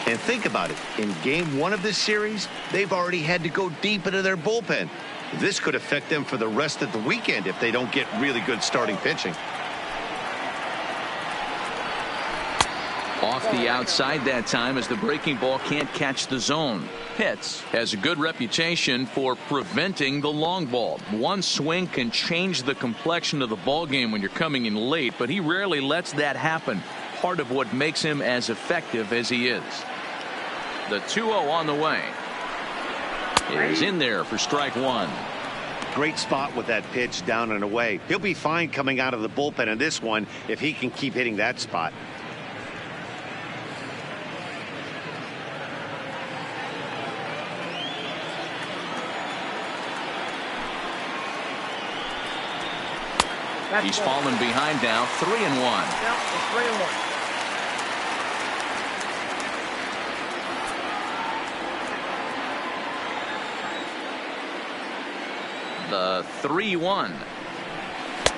[SPEAKER 2] And think about it. In game 1 of this series, they've already had to go deep into their bullpen. This could affect them for the rest of the weekend if they don't get really good starting pitching.
[SPEAKER 1] Off the outside that time as the breaking ball can't catch the zone. Hitz has a good reputation for preventing the long ball. One swing can change the complexion of the ball game when you're coming in late, but he rarely lets that happen. Part of what makes him as effective as he is. The 2-0 on the way is in there for strike 1.
[SPEAKER 2] Great spot with that pitch down and away. He'll be fine coming out of the bullpen in this one if he can keep hitting that spot.
[SPEAKER 1] He's fallen behind now, 3-1.
[SPEAKER 6] It's 3-1.
[SPEAKER 1] The 3-1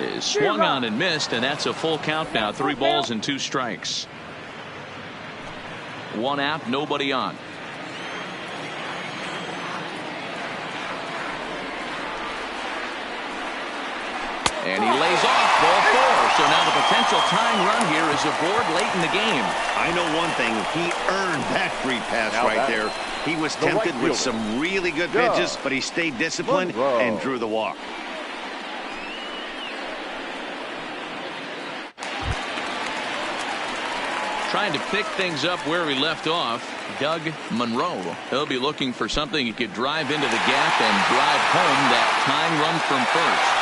[SPEAKER 1] is swung on and missed, and that's a full count now. 3 balls and 2 strikes. 1 out, nobody on. And he lays off ball 4. So now the potential tying run here is aboard late in the game.
[SPEAKER 2] I know one thing. He earned that free pass right there. He was tempted with some really good pitches, but he stayed disciplined and drew the walk.
[SPEAKER 1] Trying to pick things up where we left off, Doug Monroe. He'll be looking for something he could drive into the gap and drive home that tying run from first.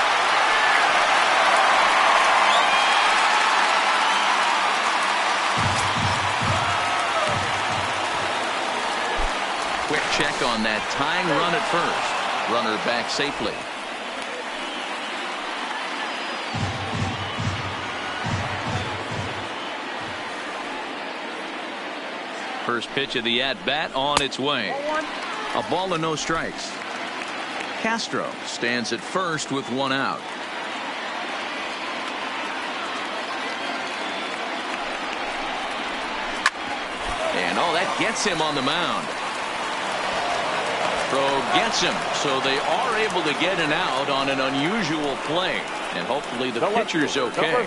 [SPEAKER 1] Quick check on that tying run at first. Runner back safely. First pitch of the at-bat on its way. A ball and no strikes. Castro stands at first with 1 out. And that gets him on the mound. Throw gets him, so they are able to get an out on an unusual play. And hopefully the pitcher's okay.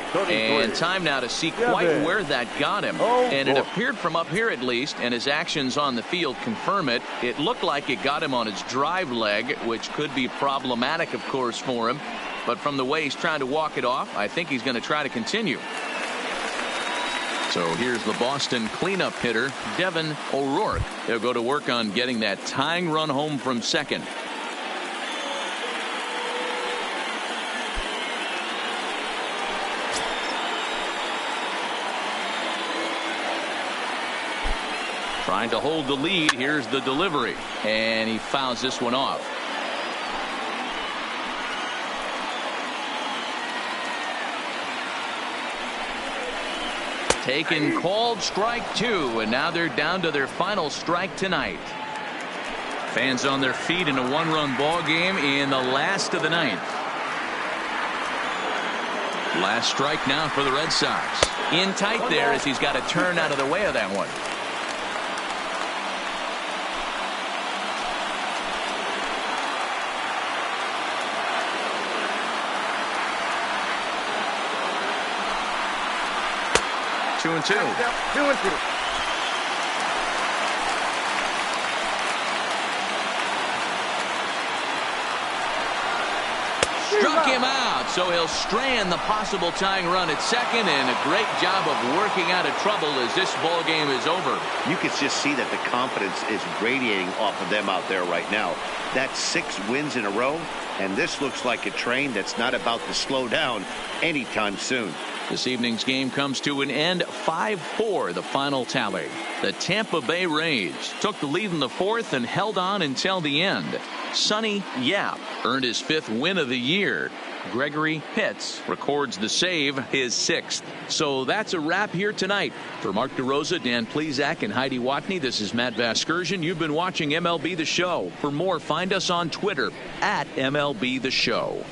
[SPEAKER 1] And time now to see quite where that got him. And it appeared from up here at least, and his actions on the field confirm it. It looked like it got him on his drive leg, which could be problematic, of course, for him. But from the way he's trying to walk it off, I think he's going to try to continue. So here's the Boston cleanup hitter, Devin O'Rourke. He'll go to work on getting that tying run home from second. Trying to hold the lead. Here's the delivery. And he fouls this one off. Taken, called strike 2, and now they're down to their final strike tonight. Fans on their feet in a 1-run ball game in the last of the 9th. Last strike now for the Red Sox. In tight there as he's got to turn out of the way of that one. Two and two. Struck him out, so he'll strand the possible tying run at second, and a great job of working out of trouble as this ball game is over.
[SPEAKER 2] You can just see that the confidence is radiating off of them out there right now. That's 6 wins in a row, and this looks like a train that's not about to slow down anytime soon.
[SPEAKER 1] This evening's game comes to an end, 5-4, the final tally. The Tampa Bay Rays took the lead in the 4th and held on until the end. Sonny Yap earned his 5th win of the year. Gregory Pitts records the save, his 6th. So that's a wrap here tonight. For Mark DeRosa, Dan Plesac, and Heidi Watney, this is Matt Vasgersian. You've been watching MLB The Show. For more, find us on Twitter @MLB The Show.